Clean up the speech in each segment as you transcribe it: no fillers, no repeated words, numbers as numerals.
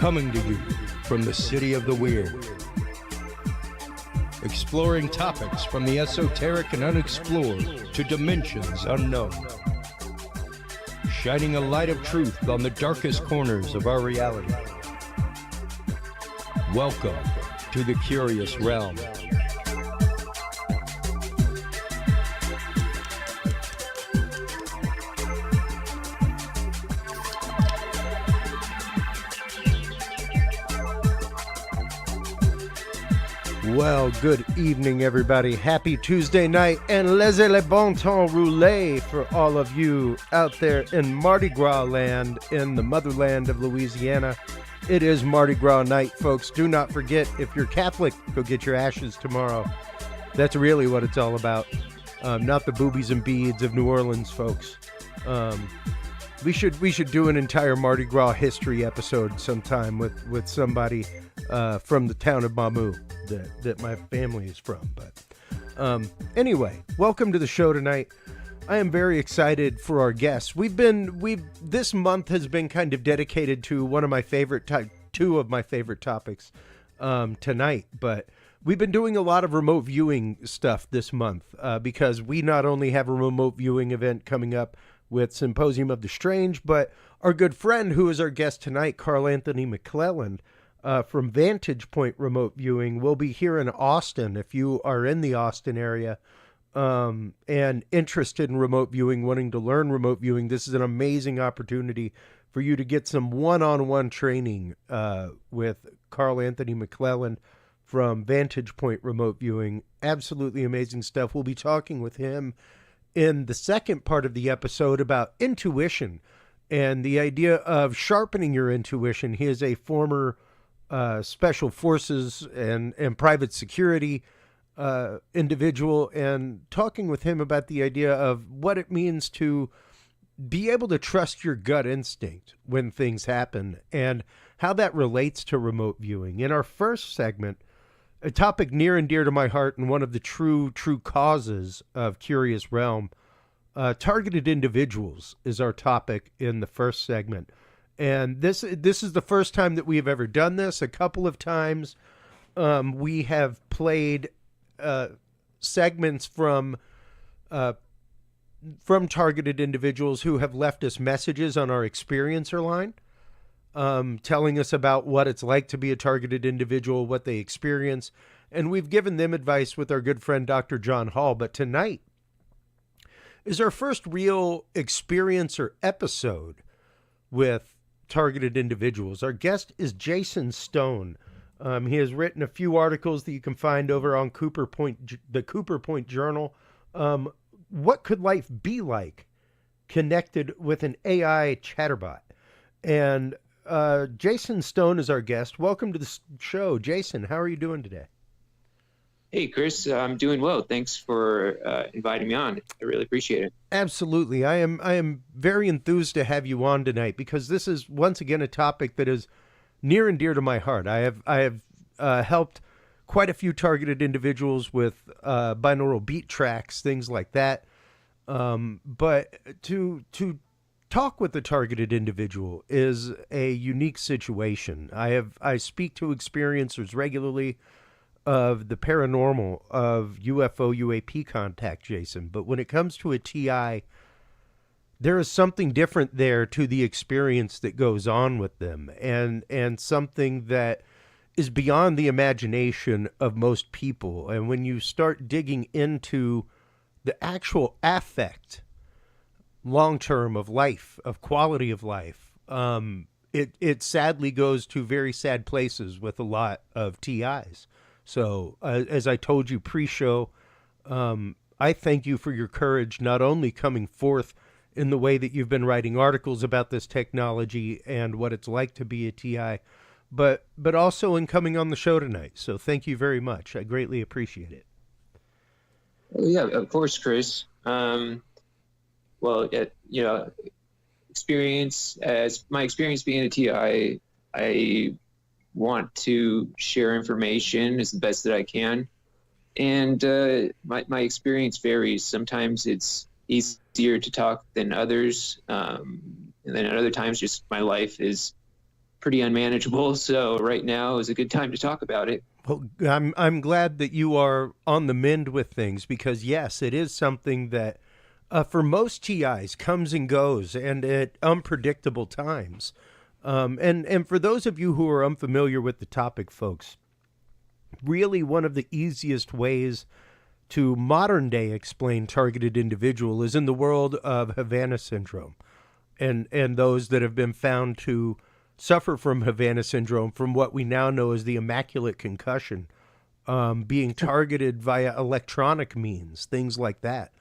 Coming to you from the city of the weird. Exploring topics from the esoteric and unexplored to dimensions unknown. Shining a light of truth on the darkest corners of our reality. Welcome to the Curious Realm. Well, good evening, everybody. Happy Tuesday night, and laissez le bon temps rouler for all of you out there in Mardi Gras land, in the motherland of Louisiana. It is Mardi Gras night, folks. Do not forget, if you're Catholic, go get your ashes tomorrow. That's really what it's all about. Not the boobies and beads of New Orleans, folks. We should do an entire Mardi Gras history episode sometime with somebody from the town of Mamou that my family is from. But anyway, welcome to the show tonight. I am very excited for our guests. This month has been kind of dedicated to one of my two of my favorite topics tonight, but we've been doing a lot of remote viewing stuff this month because we not only have a remote viewing event coming up with Symposium of the Strange, but our good friend who is our guest tonight, Carl Anthony McLelland, from Vantage Point Remote Viewing, will be here in Austin. If you are in the Austin area and interested in remote viewing, wanting to learn remote viewing, this is an amazing opportunity for you to get some one-on-one training with Carl Anthony McLelland from Vantage Point Remote Viewing. Absolutely amazing stuff. We'll be talking with him in the second part of the episode about intuition and the idea of sharpening your intuition. He is a former special forces and private security individual, and talking with him about the idea of what it means to be able to trust your gut instinct when things happen and how that relates to remote viewing. In our first segment, a topic near and dear to my heart and one of the true causes of Curious Realm, targeted individuals is our topic in the first segment. And this is the first time that we have ever done this. A couple of times we have played segments from targeted individuals who have left us messages on our experiencer line, telling us about what it's like to be a targeted individual, what they experience. And we've given them advice with our good friend, Dr. John Hall. But tonight is our first real experiencer episode with targeted individuals. Our guest is Jason Stone. He has written a few articles that you can find over on the Cooper Point Journal. What could life be like connected with an AI chatterbot? And Jason Stone is our guest. Welcome to the show, Jason. How are you doing today? Hey, Chris, I'm doing well. Thanks for inviting me on. I really appreciate it. Absolutely. I am very enthused to have you on tonight because this is, once again, a topic that is near and dear to my heart. I have helped quite a few targeted individuals with binaural beat tracks, things like that. But to talk with a targeted individual is a unique situation. I speak to experiencers regularly of the paranormal, of UFO, UAP contact, Jason. But when it comes to a TI, there is something different there to the experience that goes on with them, and something that is beyond the imagination of most people. And when you start digging into the actual affect, long-term, of life, of quality of life, it sadly goes to very sad places with a lot of TIs. So, as I told you pre-show, I thank you for your courage, not only coming forth in the way that you've been writing articles about this technology and what it's like to be a TI, but also in coming on the show tonight. So thank you very much. I greatly appreciate it. Oh, yeah, of course, Chris. My experience being a TI, I want to share information as the best that I can. And my experience varies. Sometimes it's easier to talk than others. And then at other times, just my life is pretty unmanageable. So right now is a good time to talk about it. Well, I'm glad that you are on the mend with things because yes, it is something that for most TIs comes and goes and at unpredictable times. And for those of you who are unfamiliar with the topic, folks, really one of the easiest ways to modern day explain targeted individual is in the world of Havana syndrome and those that have been found to suffer from Havana syndrome from what we now know as the immaculate concussion, being targeted via electronic means, things like that.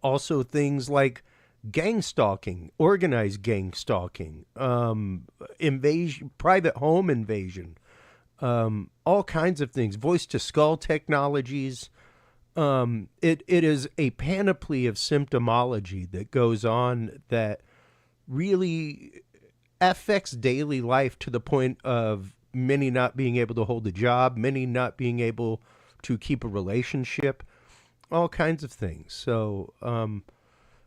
Also things like gang stalking, organized gang stalking, invasion, private home invasion, all kinds of things, voice to skull technologies. It is a panoply of symptomology that goes on that really affects daily life to the point of many not being able to hold a job, many not being able to keep a relationship, all kinds of things. So,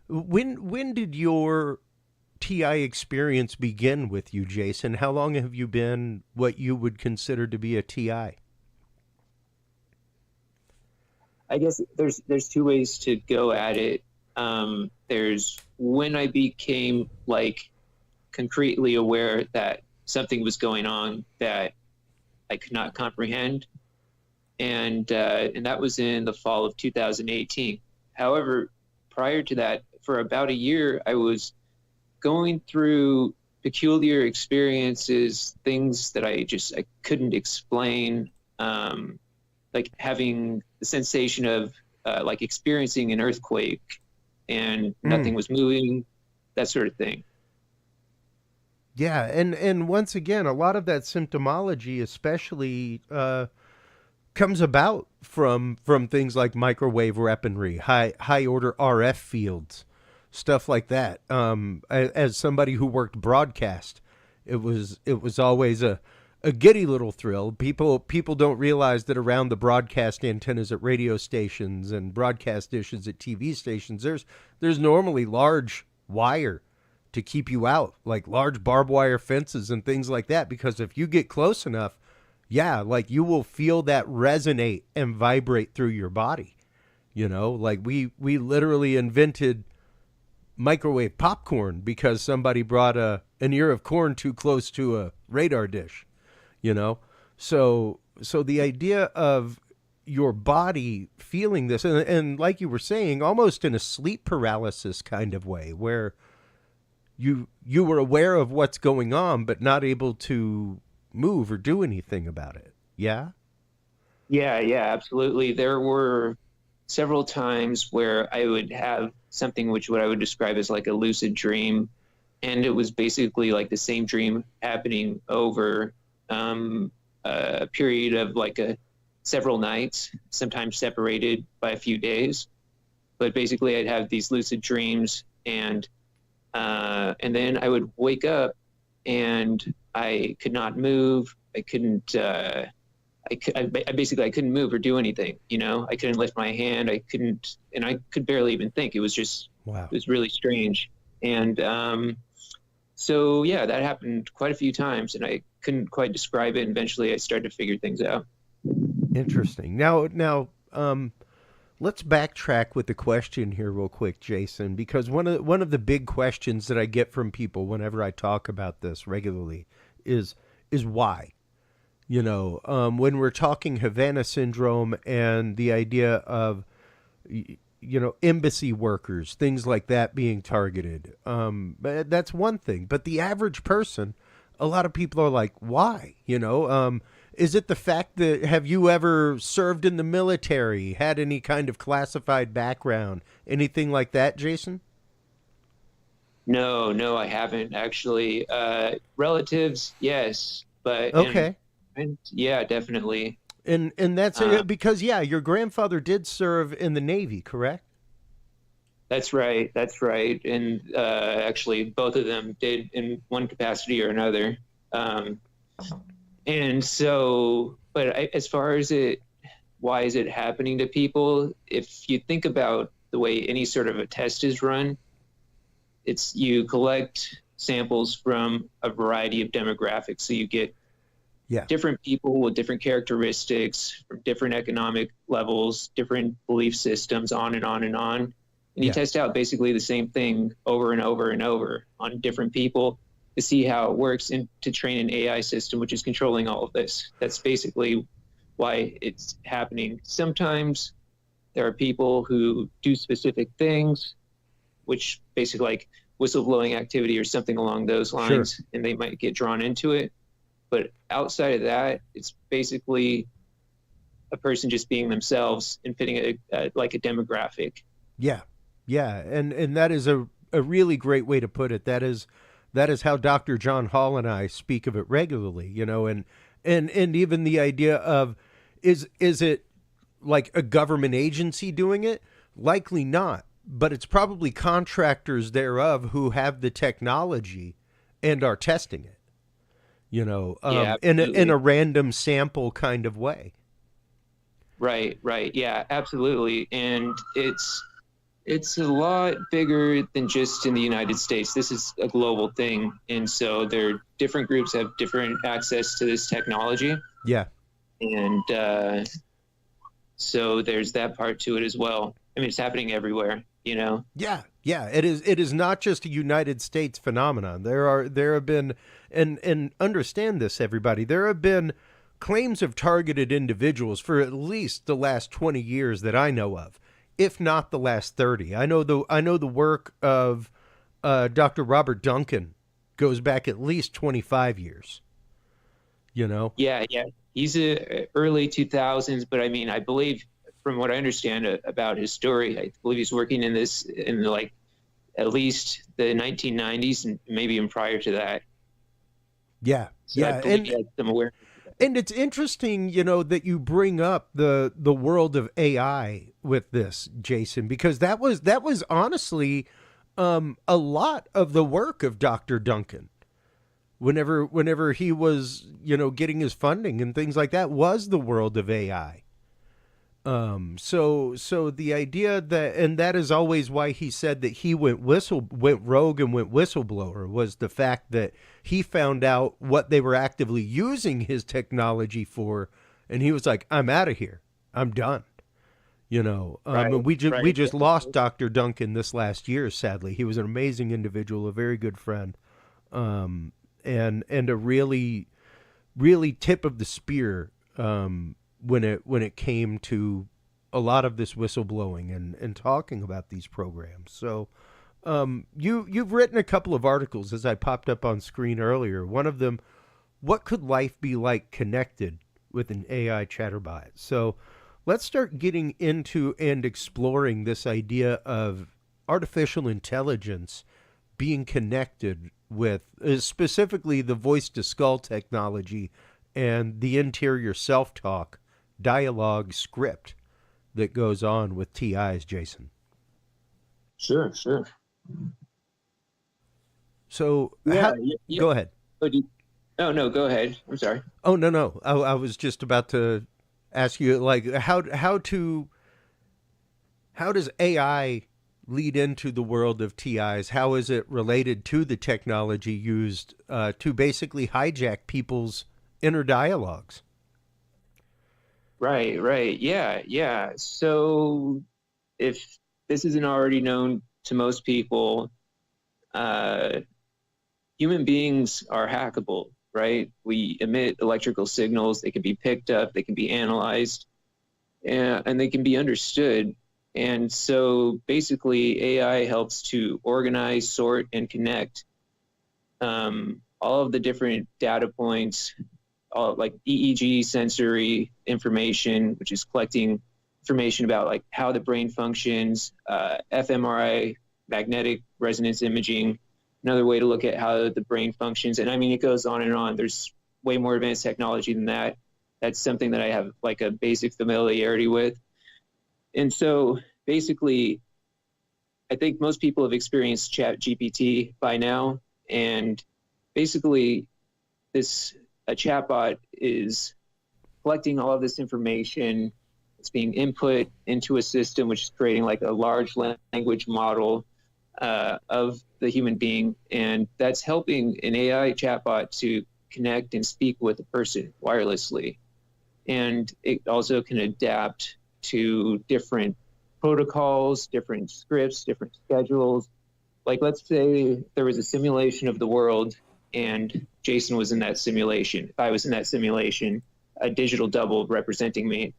when did your TI experience begin with you, Jason? How long have you been what you would consider to be a TI? I guess there's two ways to go at it. There's when I became like concretely aware that something was going on that I could not comprehend, and that was in the fall of 2018. However, prior to that, for about a year, I was going through peculiar experiences, things that I couldn't explain, like having the sensation of like experiencing an earthquake and nothing was moving, that sort of thing. Yeah, and once again, a lot of that symptomology, especially, comes about from things like microwave weaponry, high order RF fields, stuff like that. As somebody who worked broadcast, it was always a giddy little thrill. People don't realize that around the broadcast antennas at radio stations and broadcast dishes at TV stations, there's normally large wire to keep you out, like large barbed wire fences and things like that, because if you get close enough, yeah, like you will feel that resonate and vibrate through your body. You know, like we literally invented microwave popcorn because somebody brought an ear of corn too close to a radar dish, you know? So the idea of your body feeling this, and like you were saying, almost in a sleep paralysis kind of way, where you were aware of what's going on, but not able to move or do anything about it. Yeah? Yeah, absolutely. There were several times where I would have something what I would describe as like a lucid dream. And it was basically like the same dream happening over a period of like several nights, sometimes separated by a few days. But basically I'd have these lucid dreams and then I would wake up and I could not move. I couldn't, I couldn't move or do anything, you know, I couldn't lift my hand. I could barely even think. It was just, wow. It was really strange. And so, yeah, that happened quite a few times and I couldn't quite describe it. And eventually I started to figure things out. Interesting. Now, let's backtrack with the question here real quick, Jason, because one of the big questions that I get from people whenever I talk about this regularly is why? You know, when we're talking Havana syndrome and the idea of, you know, embassy workers, things like that being targeted, that's one thing. But the average person, a lot of people are like, why? You know, is it the fact that have you ever served in the military, had any kind of classified background, anything like that, Jason? No, I haven't actually. Relatives, yes, but okay. And yeah, definitely. And that's because your grandfather did serve in the Navy, correct? That's right. And actually, both of them did in one capacity or another. And so, but as far as why is it happening to people? If you think about the way any sort of a test is run, it's you collect samples from a variety of demographics. So you get Yeah. different people with different characteristics, from different economic levels, different belief systems, on and on and on. And you Yeah. test out basically the same thing over and over and over on different people to see how it works, and to train an AI system which is controlling all of this. That's basically why it's happening. Sometimes there are people who do specific things, which basically like whistleblowing activity or something along those lines, Sure. and they might get drawn into it. But outside of that, it's basically a person just being themselves and fitting like a demographic. Yeah. Yeah. And that is a really great way to put it. That is how Dr. John Hall and I speak of it regularly, you know, and even the idea of is it like a government agency doing it? Likely not, but it's probably contractors thereof who have the technology and are testing it, you know, Yeah, in absolutely. a random sample kind of way. Right, right. Yeah, absolutely. And it's a lot bigger than just in the United States. This is a global thing. And so different groups have different access to this technology. Yeah. And so there's that part to it as well. I mean, it's happening everywhere, you know? Yeah, yeah, it is. It is not just a United States phenomenon. There have been, and understand this, everybody. There have been claims of targeted individuals for at least the last 20 years that I know of, if not the last 30. I know the work of Dr. Robert Duncan goes back at least 25 years. You know. Yeah, yeah. He's early 2000s, but I mean, I believe from what I understand about his story, I believe he's working in this in like at least the 1990s and maybe even prior to that. Yeah, So I yeah, believe he has some awareness. and it's interesting, you know, that you bring up the world of AI with this, Jason, because that was honestly a lot of the work of Dr. Duncan. Whenever he was, you know, getting his funding and things like that, was the world of AI. So the idea that, and that is always why he said that he went rogue and went whistleblower, was the fact that he found out what they were actively using his technology for, and he was like, I'm out of here, I'm done. You know, Right, and we right. just lost Dr. Duncan this last year. Sadly, he was an amazing individual, a very good friend. And a really tip of the spear when it came to a lot of this whistleblowing and talking about these programs. So you've written a couple of articles, as I popped up on screen earlier. One of them, what could life be like connected with an AI chatterbot? So let's start getting into and exploring this idea of artificial intelligence being connected with specifically the voice to skull technology and the interior self-talk dialogue script that goes on with TIs, Jason. Sure, sure. So Yeah, go ahead. Oh, no, go ahead. I'm sorry. Oh, no. I was just about to ask you, like, how does AI lead into the world of TIs? How is it related to the technology used to basically hijack people's inner dialogues? Right, right. Yeah, yeah. So if this isn't already known to most people, human beings are hackable, right? We emit electrical signals. They can be picked up, they can be analyzed, and they can be understood. And so basically, AI helps to organize, sort, and connect all of the different data points, all like EEG sensory information, which is collecting information about like how the brain functions, fMRI, magnetic resonance imaging, another way to look at how the brain functions. And I mean, it goes on and on. There's way more advanced technology than that. That's something that I have like a basic familiarity with. And so basically, I think most people have experienced ChatGPT by now. And basically, a chatbot is collecting all of this information. It's being input into a system, which is creating like a large language model. of the human being, and that's helping an AI chatbot to connect and speak with a person wirelessly. And it also can adapt to different protocols, different scripts, different schedules. Like, let's say there was a simulation of the world and Jason was in that simulation. If I was in that simulation, a digital double representing me.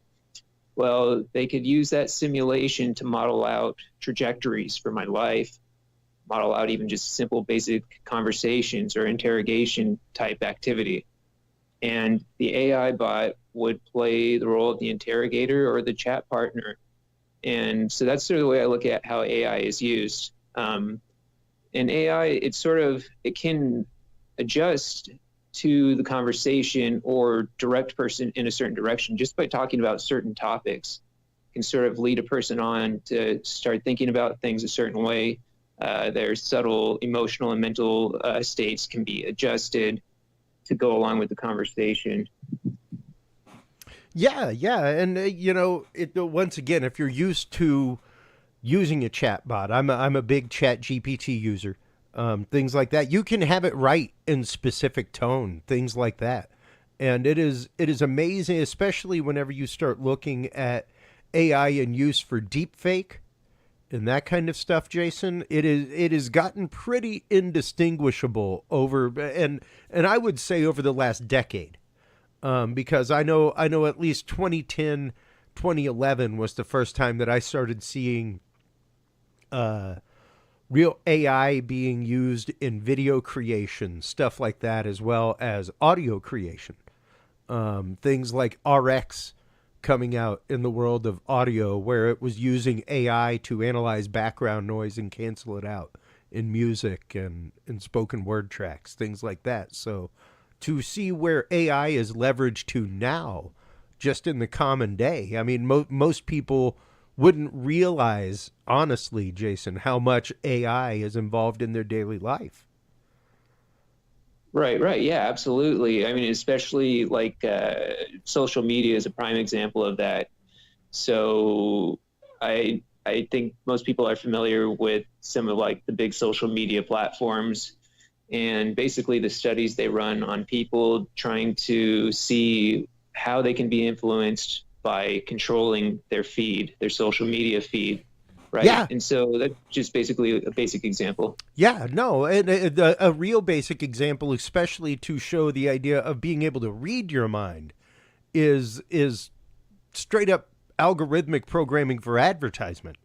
Well, they could use that simulation to model out trajectories for my life, model out even just simple basic conversations or interrogation type activity. And the AI bot would play the role of the interrogator or the chat partner. And so that's sort of the way I look at how AI is used. And AI, it can adjust to the conversation or direct person in a certain direction just by talking about certain topics. Can sort of lead a person on to start thinking about things a certain way. Their subtle emotional and mental states can be adjusted to go along with the conversation. Yeah, and once again, if you're used to using a chat bot, I'm a big Chat GPT user. Things like that, you can have it right in specific tone, things like that, and it is amazing, especially whenever you start looking at AI in use for deep fake and that kind of stuff, Jason. It has gotten pretty indistinguishable over, and I would say over the last decade, because I know at least 2010, 2011 was the first time that I started seeing real AI being used in video creation, stuff like that, as well as audio creation. Things like RX coming out in the world of audio, where it was using AI to analyze background noise and cancel it out in music and in spoken word tracks, things like that. So to see where AI is leveraged to now, just in the common day, I mean, most people wouldn't realize, honestly, Jason, how much AI is involved in their daily life. Right. Yeah, absolutely. I mean, especially like social media is a prime example of that. So I think most people are familiar with some of like the big social media platforms, and basically the studies they run on people trying to see how they can be influenced by controlling their feed, their social media feed. Right. Yeah. And so that's just basically a basic example. Yeah, no, and a real basic example, especially to show the idea of being able to read your mind, is straight up algorithmic programming for advertisement,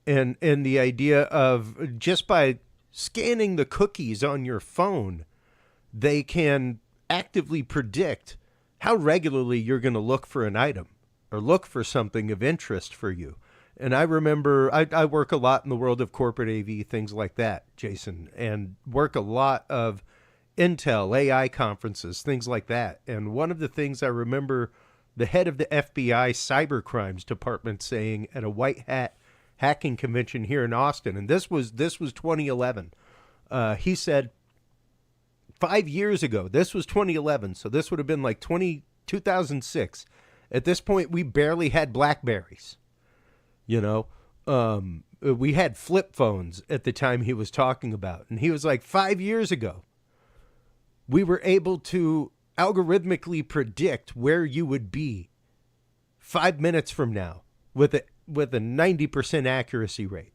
and the idea of just by scanning the cookies on your phone, they can actively predict how regularly you're going to look for an item or look for something of interest for you. And I remember I work a lot in the world of corporate AV, things like that, Jason, and work a lot of Intel, AI conferences, things like that. And one of the things I remember the head of the FBI cybercrimes department saying at a white hat hacking convention here in Austin, and this was 2011. He said 5 years ago, this was 2011, so this would have been like 2006. At this point, we barely had Blackberries. We had flip phones at the time he was talking about. And he was like, 5 years ago, we were able to algorithmically predict where you would be 5 minutes from now with a 90% accuracy rate.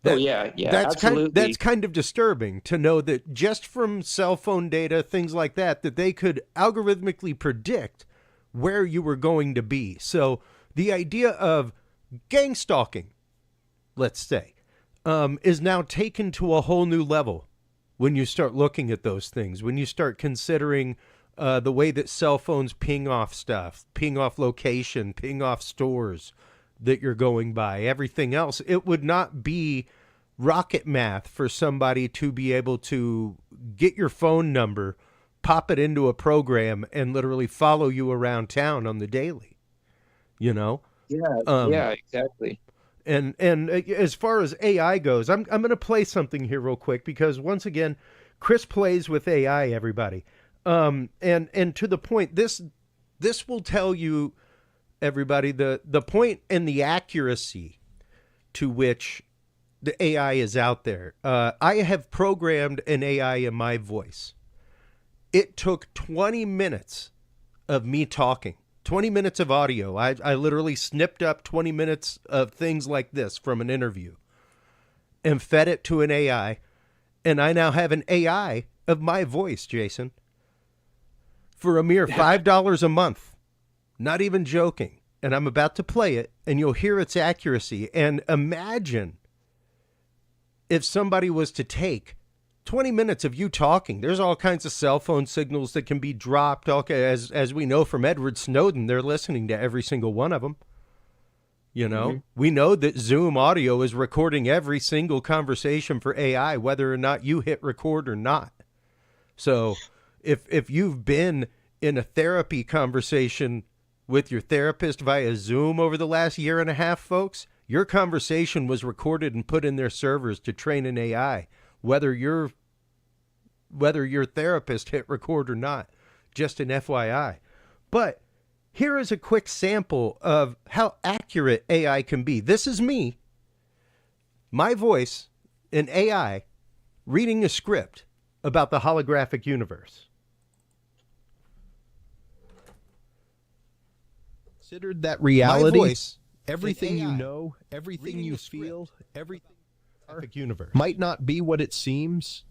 Absolutely. That's kind of disturbing to know that just from cell phone data, things like that they could algorithmically predict where you were going to be. So the idea of gang stalking, let's say, is now taken to a whole new level when you start looking at those things, when you start considering the way that cell phones ping off stuff, ping off location, ping off stores that you're going by, everything else. It would not be rocket math for somebody to be able to get your phone number, pop it into a program, and literally follow you around town on the daily. Yeah, exactly. And as far as AI goes, I'm going to play something here real quick because once again, Chris plays with AI, everybody. And to the point, this will tell you, everybody, the point and the accuracy to which the AI is out there. I have programmed an AI in my voice. It took 20 minutes of me talking, 20 minutes of audio. I literally snipped up 20 minutes of things like this from an interview and fed it to an AI. And I now have an AI of my voice, Jason, for a mere $5 a month. Not even joking. And I'm about to play it, and you'll hear its accuracy. And imagine if somebody was to take 20 minutes of you talking. There's all kinds of cell phone signals that can be dropped. Okay, as we know from Edward Snowden, they're listening to every single one of them. You know, we know that Zoom audio is recording every single conversation for AI, whether or not you hit record or not. So if you've been in a therapy conversation with your therapist via Zoom over the last year and a half, folks, your conversation was recorded and put in their servers to train an AI, whether your therapist hit record or not. Just an FYI. But here is a quick sample of how accurate AI can be. This is me, my voice, an AI, reading a script about the holographic universe. Considered that reality, voice, everything you know, everything you feel, everything universe might not be what it seems,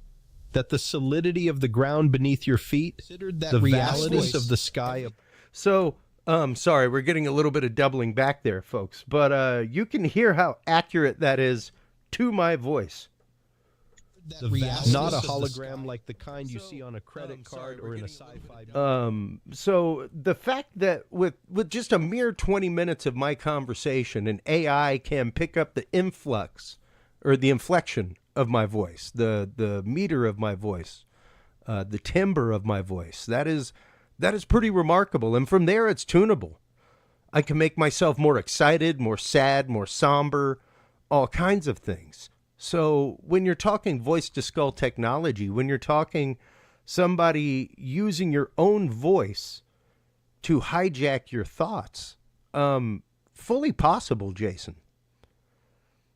that the solidity of the ground beneath your feet, the vastness of the sky. So, sorry, we're getting a little bit of doubling back there, folks, but you can hear how accurate that is to my voice. Not a hologram like the kind you see on a credit card or in a sci-fi. So the fact that with just a mere 20 minutes of my conversation, an AI can pick up the influx or the inflection of my voice, the meter of my voice, the timbre of my voice, that is pretty remarkable. And from there, it's tunable. I can make myself more excited, more sad, more somber, all kinds of things. So when you're talking voice to skull technology, when you're talking somebody using your own voice to hijack your thoughts, fully possible, Jason.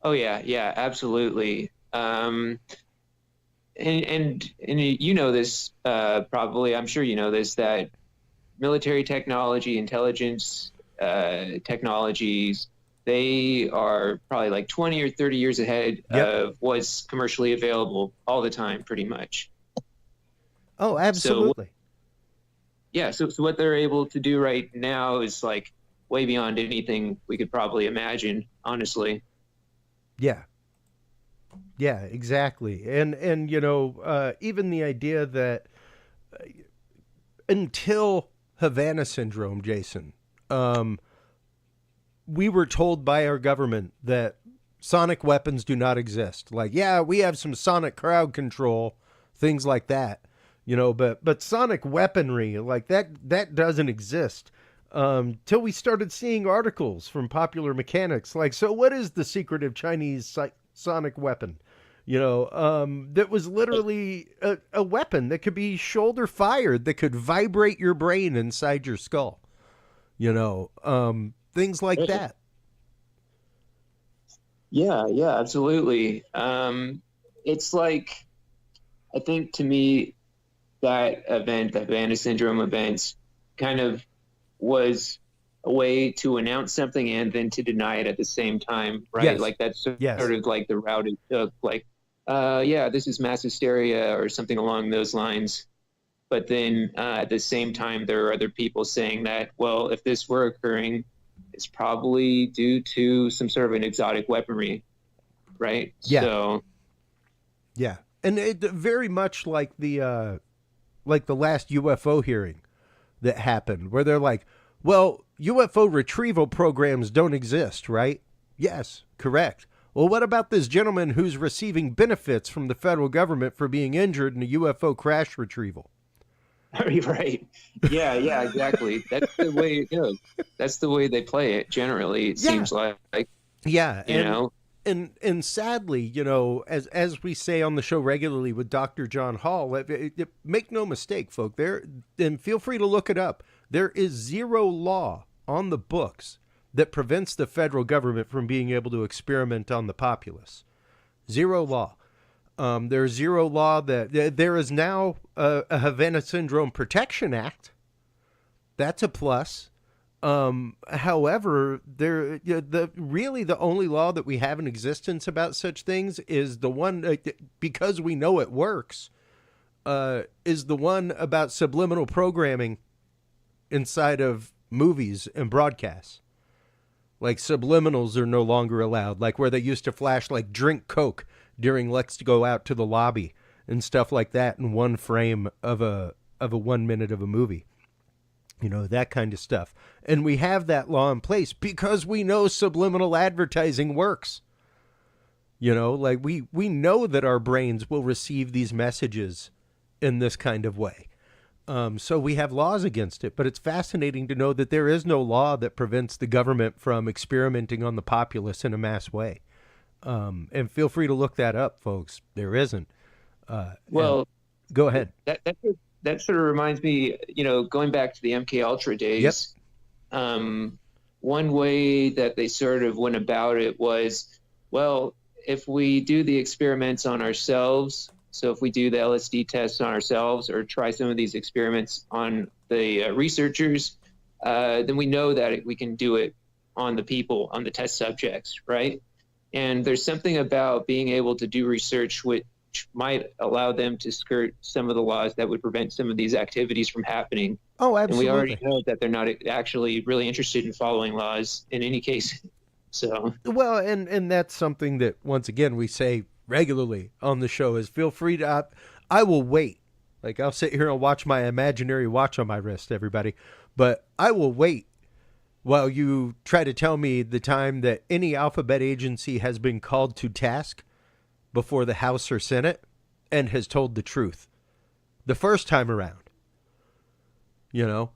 Oh yeah, absolutely. And you know this, probably, I'm sure you know this, that military technology, intelligence technologies, they are probably like 20 or 30 years ahead of what's commercially available all the time, pretty much. Oh, absolutely. So what they're able to do right now is like way beyond anything we could probably imagine, honestly. Yeah, exactly. And you know, even the idea that until Havana syndrome, Jason, we were told by our government that sonic weapons do not exist. Like, yeah, we have some sonic crowd control, things like that, you know, but sonic weaponry, like that doesn't exist. Till we started seeing articles from Popular Mechanics, like, so what is the secretive Chinese sonic weapon? You know, that was literally a weapon that could be shoulder fired, that could vibrate your brain inside your skull, you know, things like that. Yeah, absolutely. It's like, I think to me, that event, the Vantage syndrome event, kind of was a way to announce something and then to deny it at the same time, right? Yes. Like that's sort of like the route it took, like, yeah, this is mass hysteria or something along those lines. But then at the same time, there are other people saying that, well, if this were occurring, it's probably due to some sort of an exotic weaponry, right? Yeah. So, yeah, and it very much like the last UFO hearing that happened, where they're like, well, UFO retrieval programs don't exist, right? Yes, correct. Well, what about this gentleman who's receiving benefits from the federal government for being injured in a UFO crash retrieval? Right. Yeah, exactly. That's the way it goes. That's the way they play it. Generally, it seems like, yeah, you know, and sadly, you know, as we say on the show regularly with Dr. John Hall, make no mistake, folk, and feel free to look it up. There is zero law on the books that prevents the federal government from being able to experiment on the populace. Zero law. There's zero law that there is now a Havana Syndrome Protection Act. That's a plus. However, the only law that we have in existence about such things is the one, because we know it works, is the one about subliminal programming inside of movies and broadcasts. Like subliminals are no longer allowed, like where they used to flash like drink Coke during Let's Go Out to the Lobby and stuff like that in one frame of a 1 minute of a movie. You know, that kind of stuff. And we have that law in place because we know subliminal advertising works. You know, like we know that our brains will receive these messages in this kind of way. So we have laws against it, but it's fascinating to know that there is no law that prevents the government from experimenting on the populace in a mass way. And feel free to look that up, folks. There isn't. Well, go ahead. That sort of reminds me, you know, going back to the MK Ultra days. Yep. One way that they sort of went about it was, well, if we do the experiments on ourselves, so if we do the LSD tests on ourselves or try some of these experiments on the researchers, then we know that we can do it on the people, on the test subjects, right? And there's something about being able to do research which might allow them to skirt some of the laws that would prevent some of these activities from happening. Oh, absolutely. And we already know that they're not actually really interested in following laws in any case. So, well, and that's something that, once again, we say regularly on the show is feel free to, I will wait. Like, I'll sit here and watch my imaginary watch on my wrist, everybody. But I will wait while you try to tell me the time that any alphabet agency has been called to task before the House or Senate and has told the truth the first time around. You know,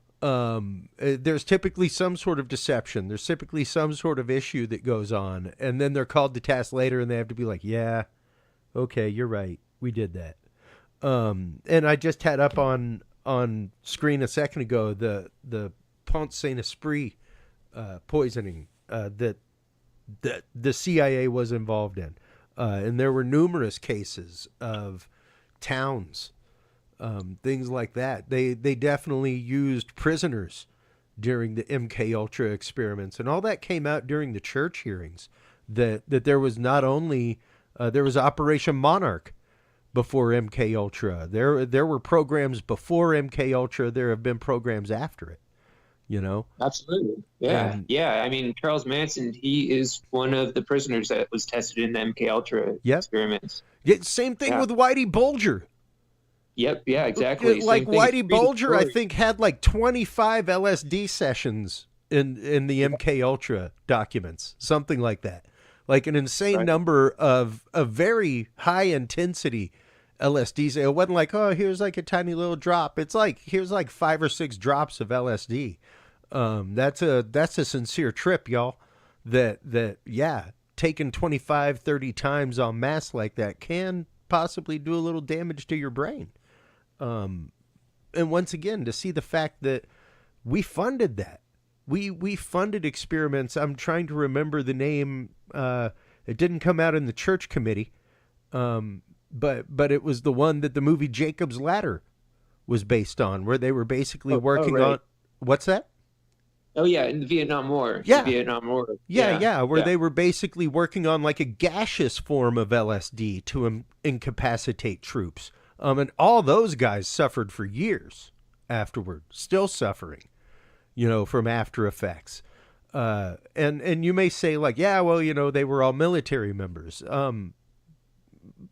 there's typically some sort of deception. There's typically some sort of issue that goes on, and then they're called to task later and they have to be like, yeah, okay, you're right. We did that. And I just had up on screen a second ago the Pont Saint-Esprit poisoning that the CIA was involved in. And there were numerous cases of towns, things like that. They definitely used prisoners during the MK Ultra experiments, and all that came out during the church hearings. That there was not only there was Operation Monarch before MK Ultra. There were programs before MK Ultra. There have been programs after it. You know? Absolutely. Yeah. Yeah. I mean, Charles Manson, he is one of the prisoners that was tested in the MK Ultra experiments. Yeah, same thing with Whitey Bulger. Yep. Yeah, exactly. Like Whitey Bulger, I think, had like 25 LSD sessions in the MK Ultra documents, something like that. Like an insane number of very high intensity LSDs. It wasn't like, oh, here's like a tiny little drop. It's like, here's like 5 or 6 drops of LSD. That's a sincere trip, y'all. That taken 25, 30 times en masse like that can possibly do a little damage to your brain. And once again, to see the fact that we funded that. We funded experiments. I'm trying to remember the name. It didn't come out in the church committee. But it was the one that the movie Jacob's Ladder was based on, where they were basically working on. What's that? Oh, yeah, in the Vietnam War. Yeah. The Vietnam War. Where they were basically working on like a gaseous form of LSD to incapacitate troops. And all those guys suffered for years afterward, still suffering, you know, from after effects. And you may say like, yeah, well, you know, they were all military members.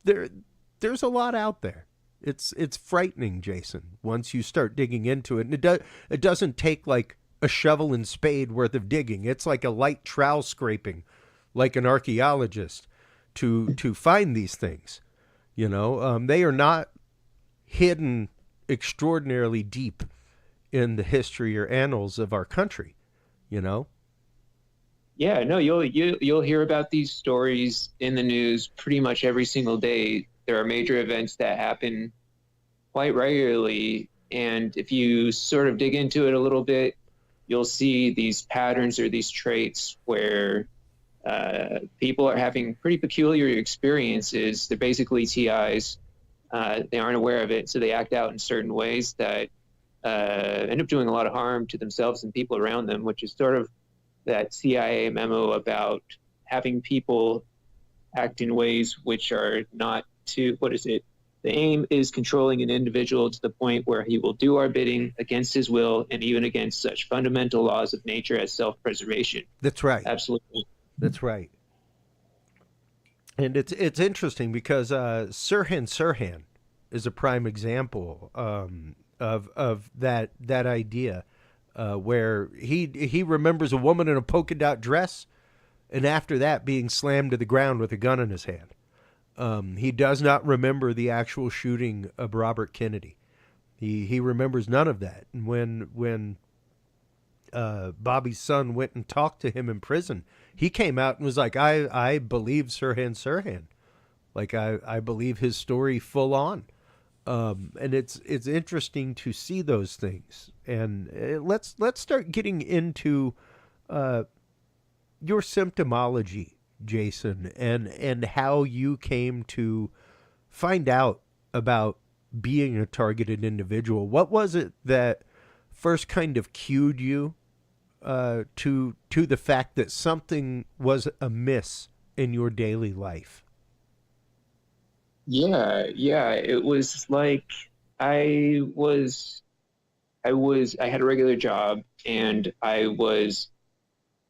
There's a lot out there. It's frightening, Jason, once you start digging into it. And it doesn't take like a shovel and spade worth of digging. It's like a light trowel scraping, like an archaeologist, to find these things. You know, they are not hidden extraordinarily deep in the history or annals of our country. You know. Yeah, no, you'll hear about these stories in the news pretty much every single day. There are major events that happen quite regularly, and if you sort of dig into it a little bit, you'll see these patterns or these traits where people are having pretty peculiar experiences. They're basically TIs. They aren't aware of it, so they act out in certain ways that end up doing a lot of harm to themselves and people around them, which is sort of that CIA memo about having people act in ways which are not to, what is it? The aim is controlling an individual to the point where he will do our bidding against his will and even against such fundamental laws of nature as self-preservation. That's right. Absolutely. That's right. And it's interesting because Sirhan is a prime example of that idea where he remembers a woman in a polka dot dress, and after that being slammed to the ground with a gun in his hand. He does not remember the actual shooting of Robert Kennedy. He remembers none of that. And when Bobby's son went and talked to him in prison, he came out and was like, I believe Sirhan. Like I believe his story full on. And it's interesting to see those things. And let's start getting into your symptomology, Jason, and how you came to find out about being a targeted individual. What was it that first kind of cued you to the fact that something was amiss in your daily life? Yeah, it was like I had a regular job, and I was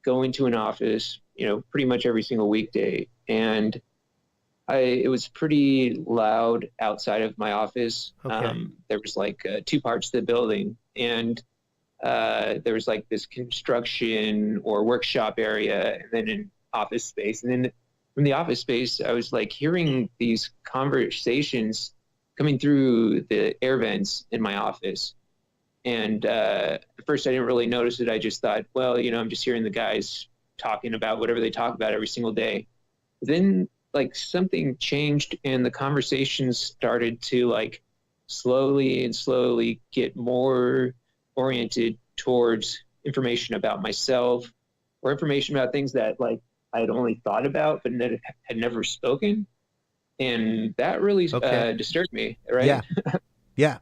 going to an office, pretty much every single weekday. And it was pretty loud outside of my office. Okay. There was like two parts to the building, and there was like this construction or workshop area, and then an office space. And then from the office space, I was like hearing these conversations coming through the air vents in my office. And at first I didn't really notice it. I just thought, well, I'm just hearing the guys talking about whatever they talk about every single day. Then like something changed, and the conversations started to like slowly get more oriented towards information about myself, or information about things that like I had only thought about but had never spoken. And that really disturbed me, right? Yeah.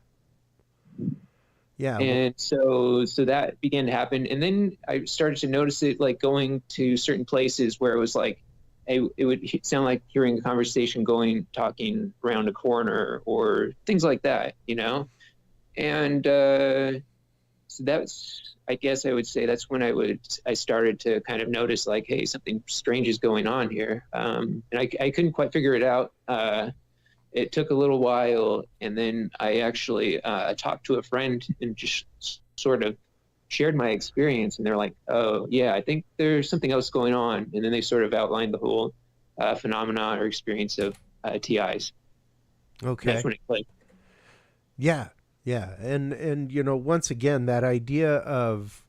Yeah. And so that began to happen. And then I started to notice it like going to certain places where it was like, it would sound like hearing a conversation talking around a corner or things like that, And so that's, I guess I would say that's when I started to kind of notice like, hey, something strange is going on here. And I couldn't quite figure it out. It took a little while, and then I actually talked to a friend and just sort of shared my experience, and they're like, oh, yeah, I think there's something else going on. And then they sort of outlined the whole phenomena or experience of TIs. Okay. And that's when it clicked. Yeah. And once again, that idea of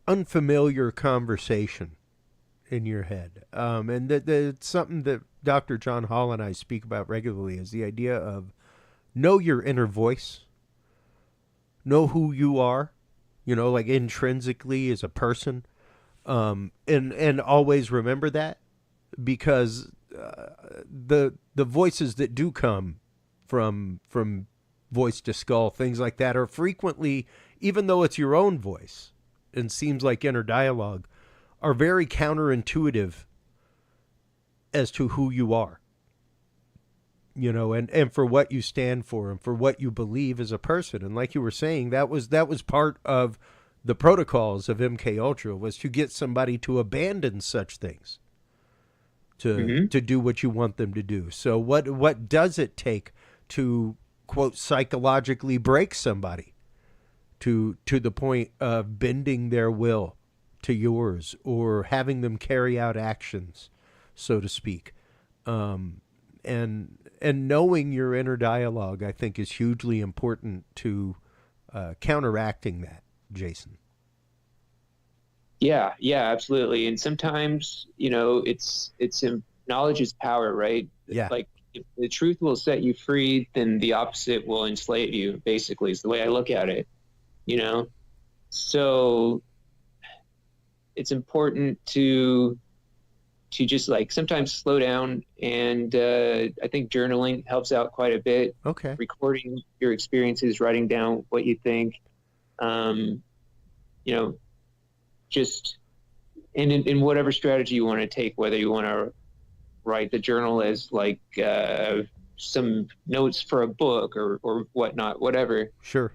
unfamiliar conversation in your head. And it's something that Dr. John Hall and I speak about regularly, is the idea of know your inner voice, know who you are, like intrinsically as a person, and always remember that, because the voices that do come from voice to skull, things like that, are frequently, even though it's your own voice and seems like inner dialogue, are very counterintuitive as to who you are, and for what you stand for and for what you believe as a person. And like you were saying, that was part of the protocols of MK Ultra, was to get somebody to abandon such things, to do what you want them to do. So what does it take to, quote, psychologically break somebody to the point of bending their will to yours, or having them carry out actions, so to speak? And knowing your inner dialogue, I think, is hugely important to counteracting that, Jason. Yeah, absolutely. And sometimes, it's knowledge is power, right? Yeah. Like if the truth will set you free, then the opposite will enslave you, basically, is the way I look at it, So it's important to just like sometimes slow down, and I think journaling helps out quite a bit. Okay. Recording your experiences, writing down what you think, just in whatever strategy you want to take, whether you want to write the journal as like some notes for a book or whatnot, whatever. Sure.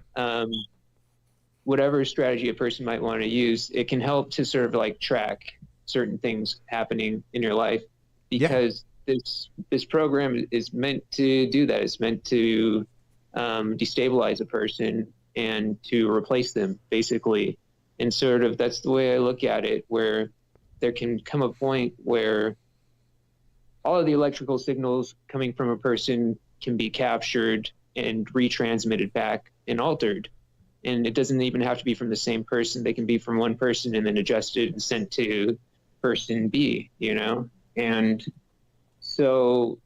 Whatever strategy a person might want to use, it can help to sort of like track certain things happening in your life, because this program is meant to do that. It's meant to destabilize a person and to replace them, basically. And sort of that's the way I look at it, where there can come a point where all of the electrical signals coming from a person can be captured and retransmitted back and altered. And it doesn't even have to be from the same person. They can be from one person and then adjusted and sent to person B, And so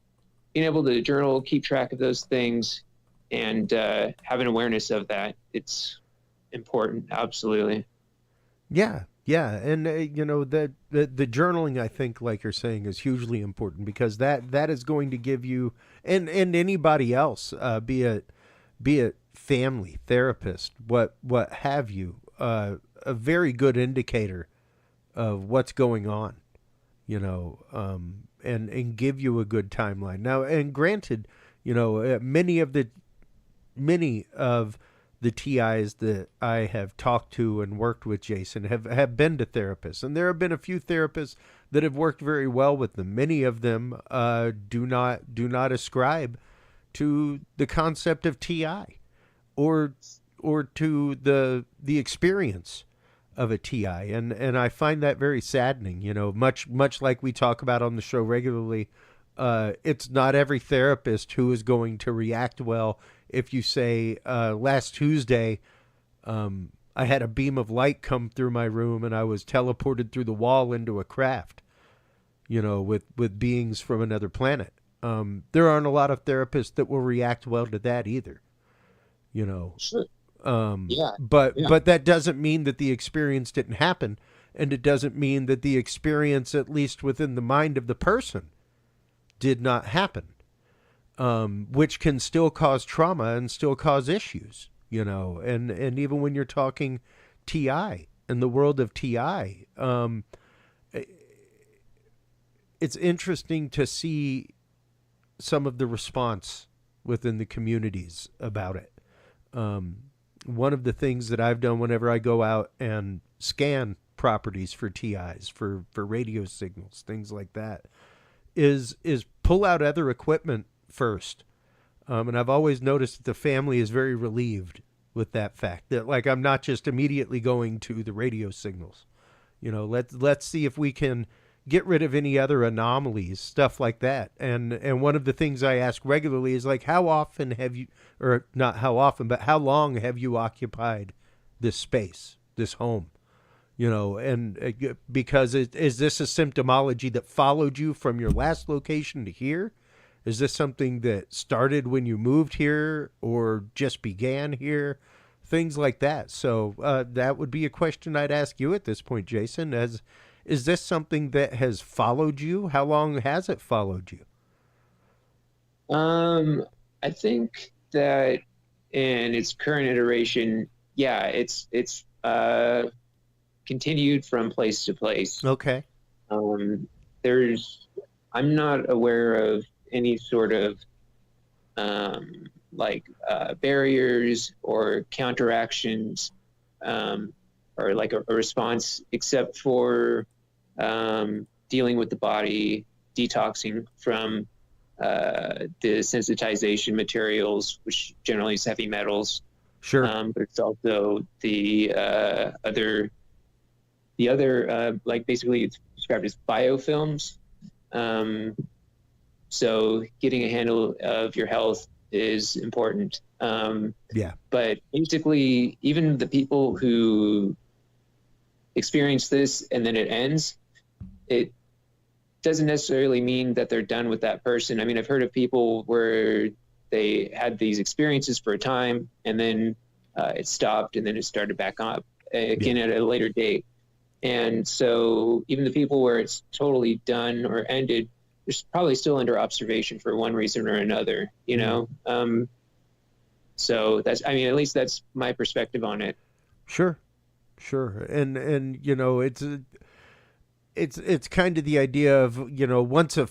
being able to journal, keep track of those things, and have an awareness of that, it's important. Absolutely. Yeah. And, the journaling, I think, like you're saying, is hugely important, because that is going to give you, and anybody else, be it family, therapist, what have you, a very good indicator of what's going on, and give you a good timeline. Now, and granted, many of the TIs that I have talked to and worked with, Jason, have been to therapists, and there have been a few therapists that have worked very well with them. Many of them do not ascribe to the concept of TI or to the experience of a TI, and I find that very saddening. Much like we talk about on the show regularly, it's not every therapist who is going to react well if you say, last Tuesday, I had a beam of light come through my room and I was teleported through the wall into a craft, with beings from another planet. There aren't a lot of therapists that will react well to that either, Sure. But that doesn't mean that the experience didn't happen, and it doesn't mean that the experience, at least within the mind of the person, did not happen, which can still cause trauma and still cause issues, and even when you're talking TI, in the world of TI, it's interesting to see some of the response within the communities about it. One of the things that I've done whenever I go out and scan properties for TIs, for radio signals, things like that, is pull out other equipment first. And I've always noticed that the family is very relieved with that fact, that like I'm not just immediately going to the radio signals. Let's see if we can get rid of any other anomalies, stuff like that. And one of the things I ask regularly is like, how often have you, or not how often, but how long have you occupied this space, this home? And because is this a symptomology that followed you from your last location to here? Is this something that started when you moved here or just began here? Things like that. So that would be a question I'd ask you at this point, Jason, is this something that has followed you? How long has it followed you? I think that in its current iteration, it's continued from place to place. Okay. I'm not aware of any sort of barriers or counteractions, or like a response, except for dealing with the body, detoxing from the sensitization materials, which generally is heavy metals. Sure. But it's also the other basically it's described as biofilms. So getting a handle of your health is important. But basically, even the people who experience this and then it ends, it doesn't necessarily mean that they're done with that person. I mean, I've heard of people where they had these experiences for a time and then it stopped and then it started back up again at a later date. And so even the people where it's totally done or ended, they're probably still under observation for one reason or another, you know? So that's, I mean, at least that's my perspective on it. Sure. And you know, it's kind of the idea of, you know, once a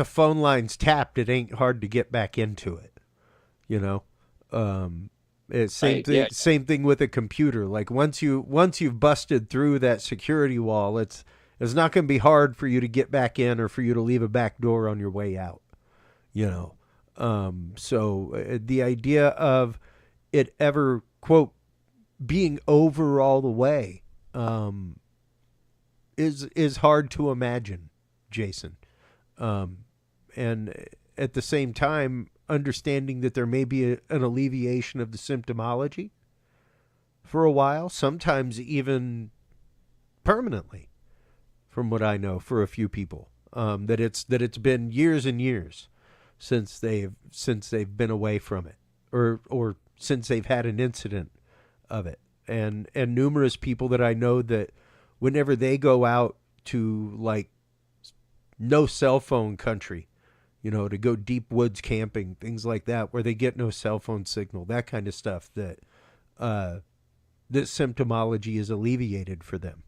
phone line's tapped, it ain't hard to get back into it, you know. It's same thing with a computer. Like once you've busted through that security wall, it's not going to be hard for you to get back in or for you to leave a back door on your way out, you know. So the idea of it ever, quote, being over all the way is hard to imagine, Jason. And at the same time, understanding that there may be an alleviation of the symptomology for a while, sometimes even permanently, from what I know, for a few people, that it's been years and years since they've been away from it, or since they've had an incident of it, and numerous people that I know that whenever they go out to like no cell phone country, you know, to go deep woods camping, things like that, where they get no cell phone signal, that kind of stuff, that symptomology is alleviated for them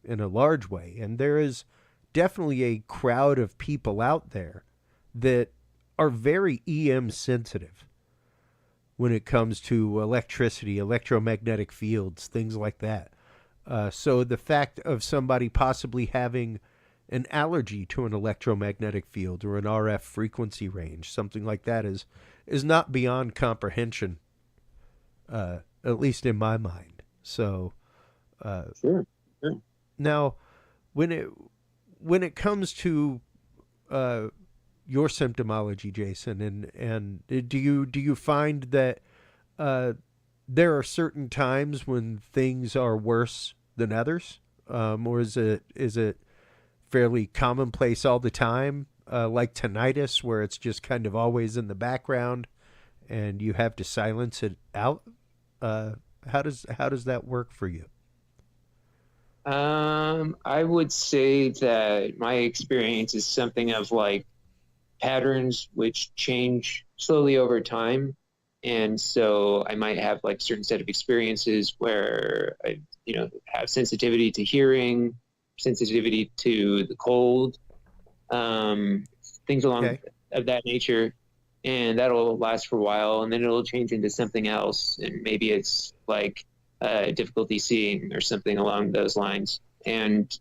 in a large way. And there is definitely a crowd of people out there that are very EM sensitive when it comes to electricity, electromagnetic fields, things like that. So the fact of somebody possibly having an allergy to an electromagnetic field or an RF frequency range, something like that, is not beyond comprehension, at least in my mind. So, Sure. Now, when it comes to your symptomology, Jason, and do you find that there are certain times when things are worse than others, or is it fairly commonplace all the time, like tinnitus, where it's just kind of always in the background and you have to silence it out? How does that work for you? I would say that my experience is something of like patterns which change slowly over time. And so I might have like a certain set of experiences where I, you know, have sensitivity to hearing, sensitivity to the cold, things along of that nature. And that'll last for a while, and then it'll change into something else. And maybe it's like difficulty seeing or something along those lines. And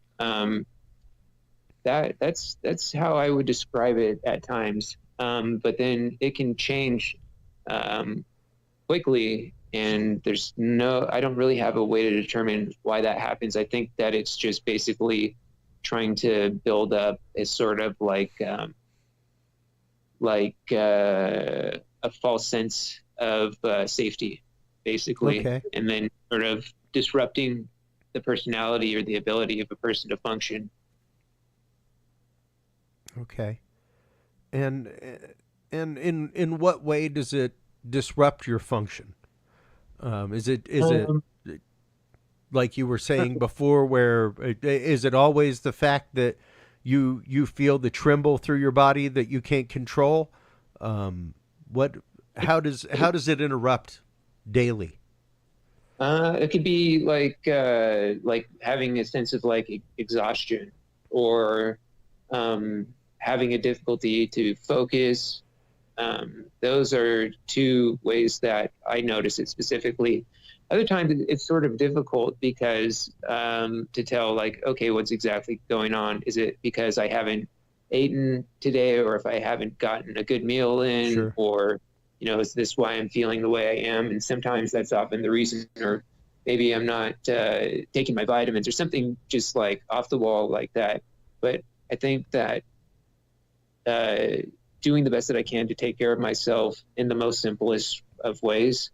that's how I would describe it at times. But then it can change quickly, and I don't really have a way to determine why that happens. I think that it's just basically trying to build up a sort of like a false sense of safety, basically, and then sort of disrupting the personality or the ability of a person to function. Okay. And in what way does it disrupt your function? Is it like you were saying before, where is it always the fact that you feel the tremble through your body that you can't control? How does it interrupt daily? It could be like having a sense of like exhaustion, or having a difficulty to focus. Those are two ways that I notice it specifically. Other times it's sort of difficult because to tell like, okay, what's exactly going on? Is it because I haven't eaten today, or if I haven't gotten a good meal in, Sure. or, you know, is this why I'm feeling the way I am? And sometimes that's often the reason, or maybe I'm not taking my vitamins or something just like off the wall like that. But I think that doing the best that I can to take care of myself in the most simplest of ways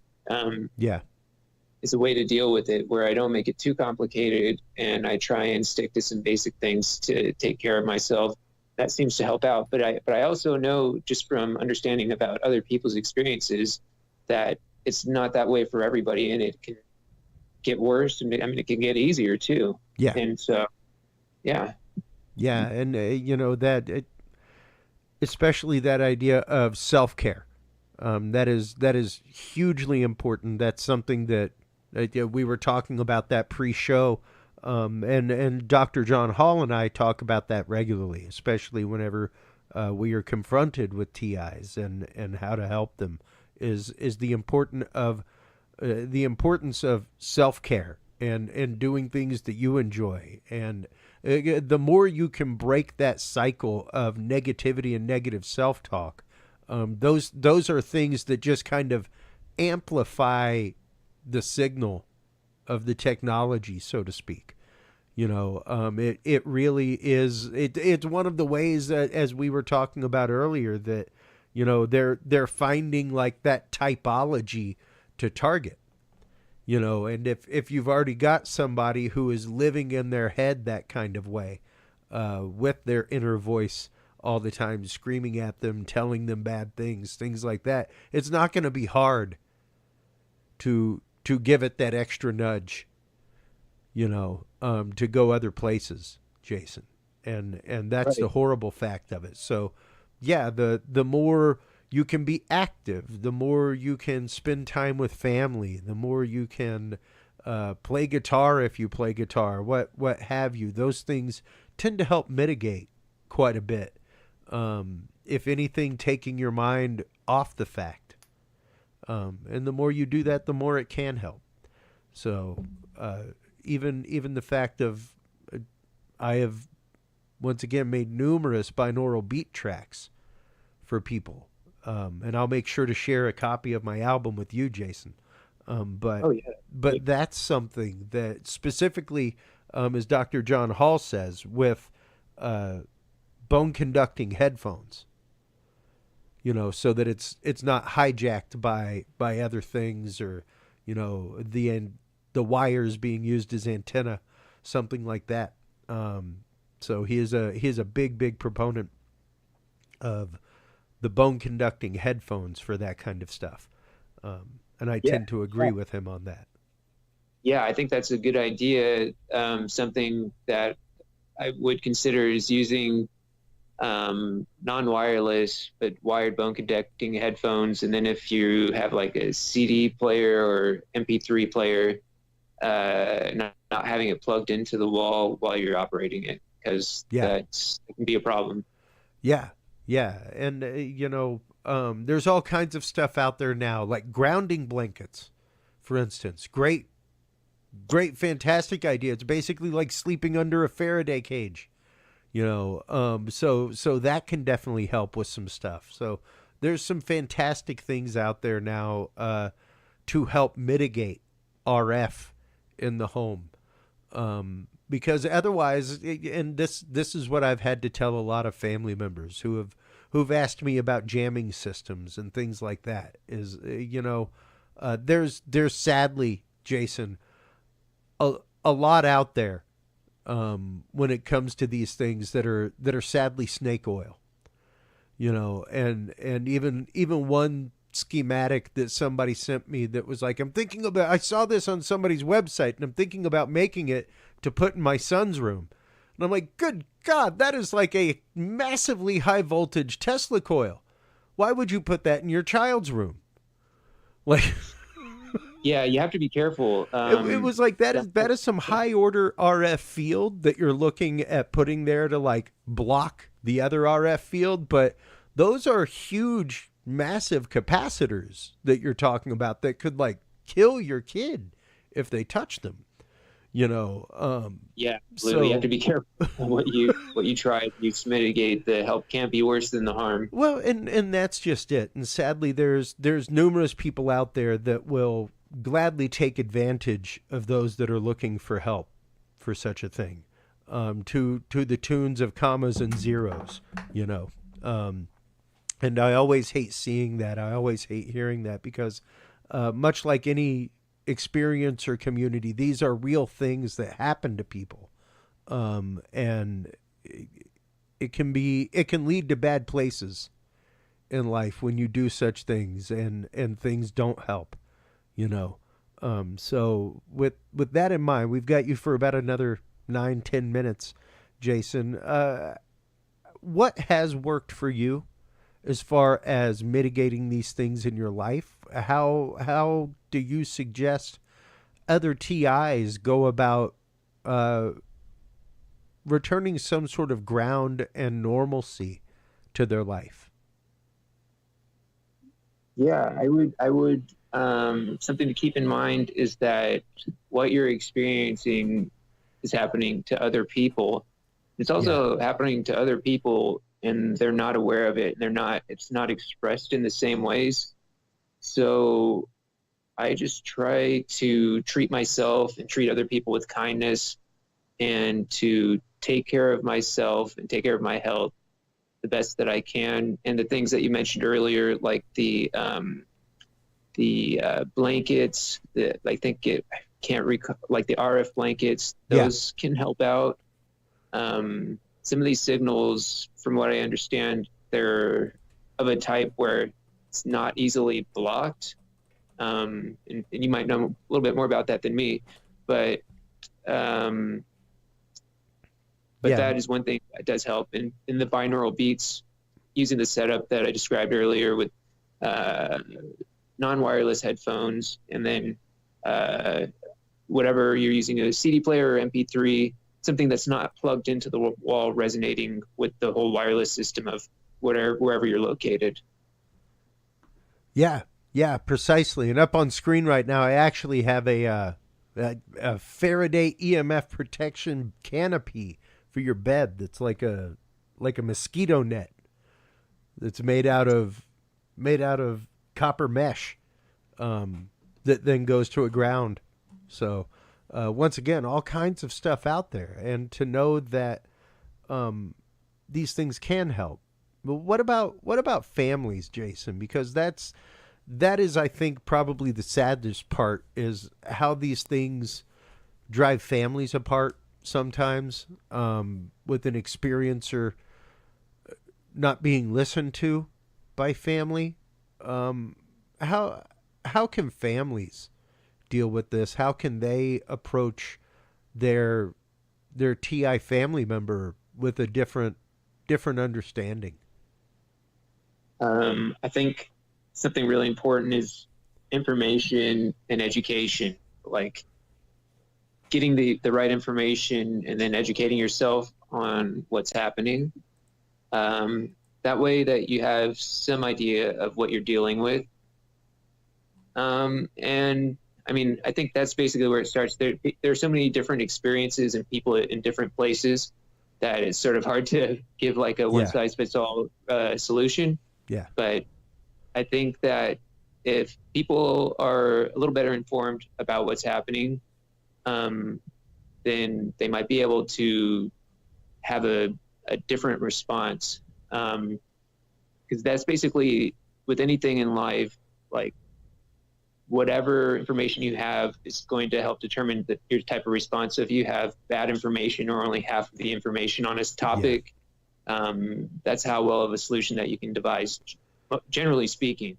is a way to deal with it, where I don't make it too complicated, and I try and stick to some basic things to take care of myself. That seems to help out. But I also know, just from understanding about other people's experiences, that it's not that way for everybody, and get worse, and I mean, it can get easier too. Yeah. And so, yeah. Yeah. And, especially that idea of self-care. That is hugely important. That's something that we were talking about that pre-show, and Dr. John Hall and I talk about that regularly, especially whenever we are confronted with TIs and how to help them. Is the importance of self-care and doing things that you enjoy, and the more you can break that cycle of negativity and negative self-talk, those are things that just kind of amplify the signal of the technology, so to speak. It really is. It's one of the ways that, as we were talking about earlier, that they're finding like that typology to target. And if you've already got somebody who is living in their head that kind of way, with their inner voice all the time screaming at them, telling them bad things like that, it's not going to be hard to give it that extra nudge, to go other places, Jason. And that's the horrible fact of it. So, yeah, the more you can be active, the more you can spend time with family, the more you can play guitar if you play guitar, what have you. Those things tend to help mitigate quite a bit. If anything, taking your mind off the fact. And the more you do that, the more it can help. So even the fact of I have, once again, made numerous binaural beat tracks for people. And I'll make sure to share a copy of my album with you, Jason. But that's something that specifically, as Dr. John Hall says, with bone conducting headphones, so that it's not hijacked by other things, or the wires being used as antenna, something like that. So he is a big proponent of the bone conducting headphones for that kind of stuff. And I tend to agree with him on that. Yeah, I think that's a good idea. Something that I would consider is using non-wireless but wired bone conducting headphones. And then if you have like a CD player or MP3 player, not having it plugged into the wall while you're operating it, because it can be a problem. Yeah. And, there's all kinds of stuff out there now, like grounding blankets, for instance. Great, fantastic idea. It's basically like sleeping under a Faraday cage, so that can definitely help with some stuff. So there's some fantastic things out there now to help mitigate RF in the home. Because otherwise, and this is what I've had to tell a lot of family members who've asked me about jamming systems and things like that, is there's sadly, Jason, a lot out there when it comes to these things that are sadly snake oil, and even one schematic that somebody sent me that was like, I saw this on somebody's website and I'm thinking about making it to put in my son's room. And I'm like, good God, that is like a massively high voltage Tesla coil. Why would you put that in your child's room? Like, yeah, you have to be careful. It was like, that is some high order RF field that you're looking at putting there to like block the other RF field. But those are huge, massive capacitors that you're talking about that could like kill your kid if they touch them. Yeah, so you have to be careful what you try to use to mitigate. The help can't be worse than the harm. Well, and that's just it. And sadly, there's numerous people out there that will gladly take advantage of those that are looking for help for such a thing, to the tunes of commas and zeros, and I always hate seeing that. I always hate hearing that, because much like any experience or community, these are real things that happen to people, and it can lead to bad places in life when you do such things, and things don't help, So with that in mind, we've got you for about another 9-10 minutes, Jason. What has worked for you as far as mitigating these things in your life? How do you suggest other TIs go about returning some sort of ground and normalcy to their life? Yeah, I would something to keep in mind is that what you're experiencing is happening to other people. It's also happening to other people and they're not aware of it. It's not expressed in the same ways. So I just try to treat myself and treat other people with kindness and to take care of myself and take care of my health the best that I can. And the things that you mentioned earlier, like the blankets, that I think like the RF blankets, those can help out. Some of these signals, from what I understand, they're of a type where it's not easily blocked. And you might know a little bit more about that than me, but that is one thing that does help. And in the binaural beats, using the setup that I described earlier with non-wireless headphones, and then whatever you're using, a CD player or MP3, something that's not plugged into the wall, resonating with the whole wireless system of wherever you're located. Yeah, precisely. And up on screen right now, I actually have a Faraday EMF protection canopy for your bed. That's like a mosquito net. That's made out of copper mesh, that then goes to a ground. So once again, all kinds of stuff out there, and to know that these things can help. But what about families, Jason? Because that is, I think, probably the saddest part, is how these things drive families apart sometimes, with an experiencer not being listened to by family. How can families deal with this? How can they approach their TI family member with a different understanding? I think something really important is information and education, like getting the right information and then educating yourself on what's happening. That way that you have some idea of what you're dealing with. And I mean, I think that's basically where it starts. There are so many different experiences and people in different places that it's sort of hard to give like a one size fits all solution. Yeah. But I think that if people are a little better informed about what's happening, then they might be able to have a different response. Because that's basically with anything in life, like whatever information you have is going to help determine your type of response. So if you have bad information or only half of the information on this topic, that's how well of a solution that you can devise. Generally speaking,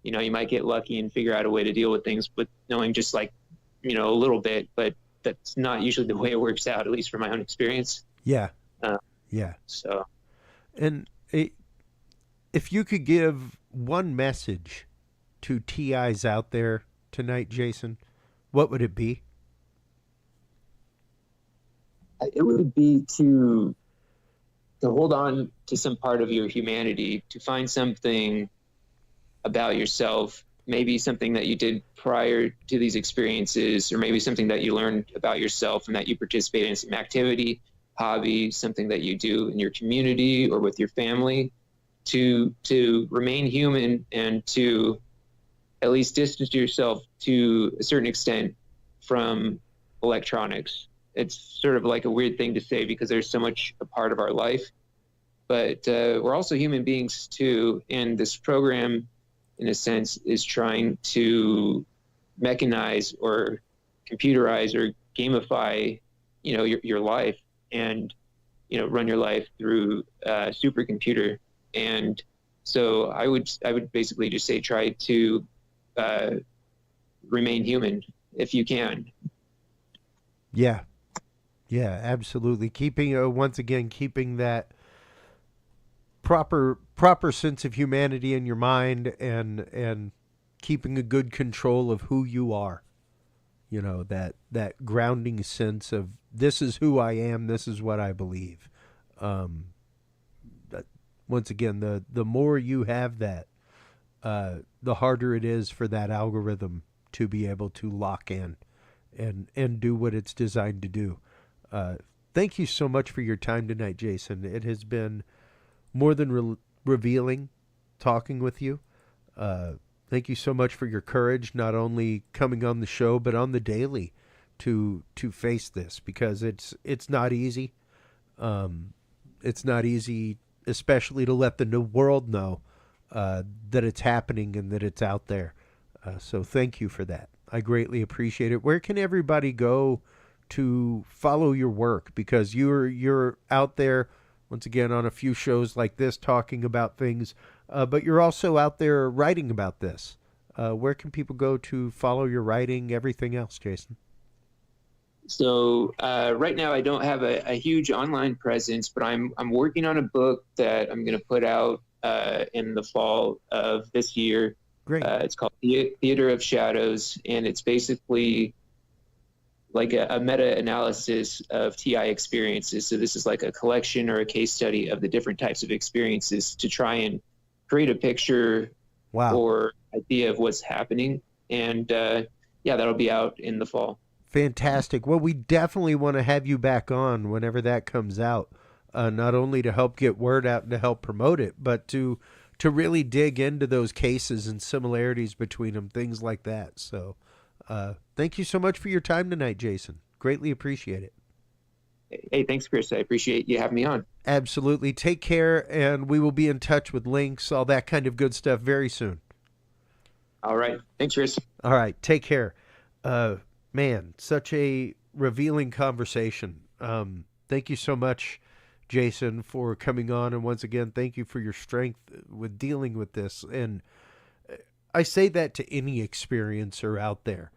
you might get lucky and figure out a way to deal with things with knowing just like, a little bit, but that's not usually the way it works out, at least from my own experience. Yeah. So. And if you could give one message to TIs out there tonight, Jason, what would it be? It would be to hold on to some part of your humanity, to find something about yourself, maybe something that you did prior to these experiences, or maybe something that you learned about yourself and that you participate in some activity, hobby, something that you do in your community or with your family, to remain human and to at least distance yourself to a certain extent from electronics. It's sort of like a weird thing to say because there's so much a part of our life, but we're also human beings too. And this program, in a sense, is trying to mechanize or computerize or gamify, your life and, run your life through a supercomputer. And so I would basically just say, try to remain human if you can. Yeah. Yeah, absolutely. Keeping once again, keeping that proper sense of humanity in your mind, and keeping a good control of who you are. You know, that grounding sense of, this is who I am, this is what I believe. Once again, the more you have that, the harder it is for that algorithm to be able to lock in and do what it's designed to do. Thank you so much for your time tonight, Jason. It has been more than revealing talking with you. Thank you so much for your courage, not only coming on the show, but on the daily to face this, because it's not easy. It's not easy, especially to let the world know that it's happening and that it's out there. So thank you for that. I greatly appreciate it. Where can everybody go to follow your work? Because you're out there, once again, on a few shows like this talking about things, but you're also out there writing about this. Where can people go to follow your writing, everything else, Jason? So right now I don't have a huge online presence, but I'm working on a book that I'm going to put out in the fall of this year. Great. It's called Theater of Shadows, and it's basically like a meta-analysis of TI experiences. So this is like a collection or a case study of the different types of experiences to try and create a picture or idea of what's happening. And that'll be out in the fall. Fantastic. Well, we definitely want to have you back on whenever that comes out, not only to help get word out and to help promote it, but to really dig into those cases and similarities between them, things like that. So thank you so much for your time tonight, Jason. Greatly appreciate it. Hey, thanks, Chris. I appreciate you having me on. Absolutely. Take care, and we will be in touch with links, all that kind of good stuff very soon. All right. Thanks, Chris. All right. Take care. Man, such a revealing conversation. Thank you so much, Jason, for coming on. And once again, thank you for your strength with dealing with this. And I say that to any experiencer out there,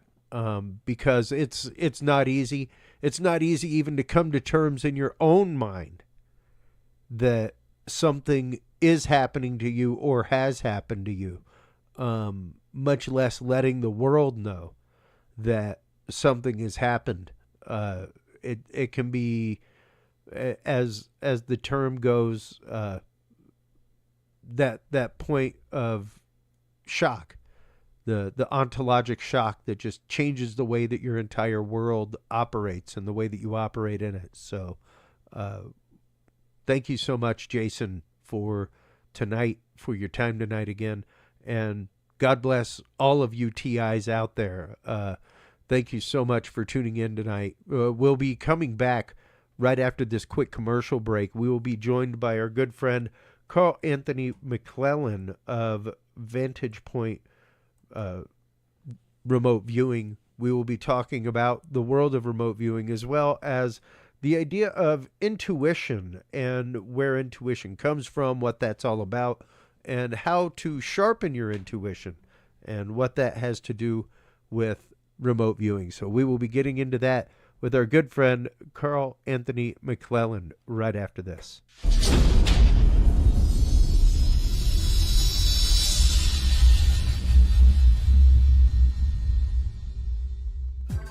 because it's not easy. It's not easy even to come to terms in your own mind that something is happening to you or has happened to you, much less letting the world know that something has happened. It can be, as the term goes, that point of shock, the ontologic shock that just changes the way that your entire world operates and the way that you operate in it. So thank you so much, Jason, for tonight, for your time tonight again, and God bless all of you TIs out there. Thank you so much for tuning in tonight. We'll be coming back right after this quick commercial break. We will be joined by our good friend Carl Anthony McLelland of Vantage Point Remote Viewing. We will be talking about the world of remote viewing, as well as the idea of intuition and where intuition comes from, what that's all about, and how to sharpen your intuition and what that has to do with remote viewing. So we will be getting into that with our good friend Carl Anthony McLelland right after this.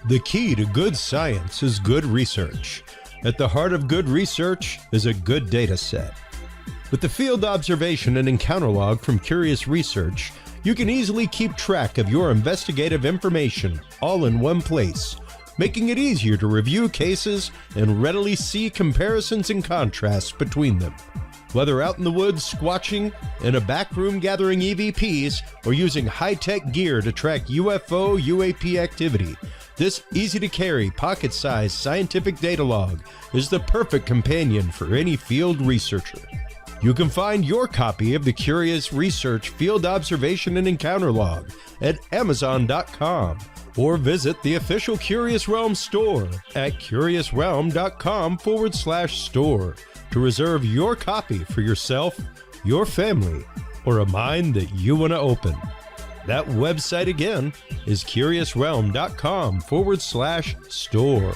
The key to good science is good research. At the heart of good research is a good data set. With the field observation and encounter log from Curious Research, you can easily keep track of your investigative information all in one place, making it easier to review cases and readily see comparisons and contrasts between them. Whether out in the woods squatching, in a back room gathering EVPs, or using high-tech gear to track UFO, UAP activity, this easy-to-carry, pocket-sized scientific data log is the perfect companion for any field researcher. You can find your copy of the Curious Research Field Observation and Encounter Log at Amazon.com or visit the official Curious Realm store at curiousrealm.com/store to reserve your copy for yourself, your family, or a mind that you want to open. That website again is curiousrealm.com/store.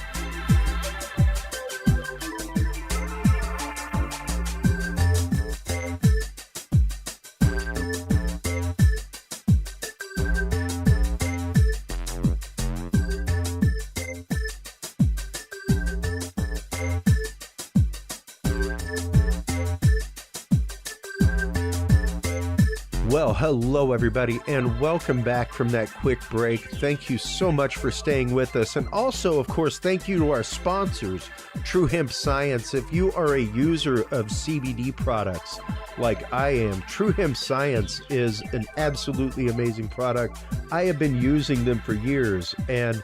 Well, hello, everybody, and welcome back from that quick break. Thank you so much for staying with us. And also, of course, thank you to our sponsors, True Hemp Science. If you are a user of CBD products like I am, True Hemp Science is an absolutely amazing product. I have been using them for years, and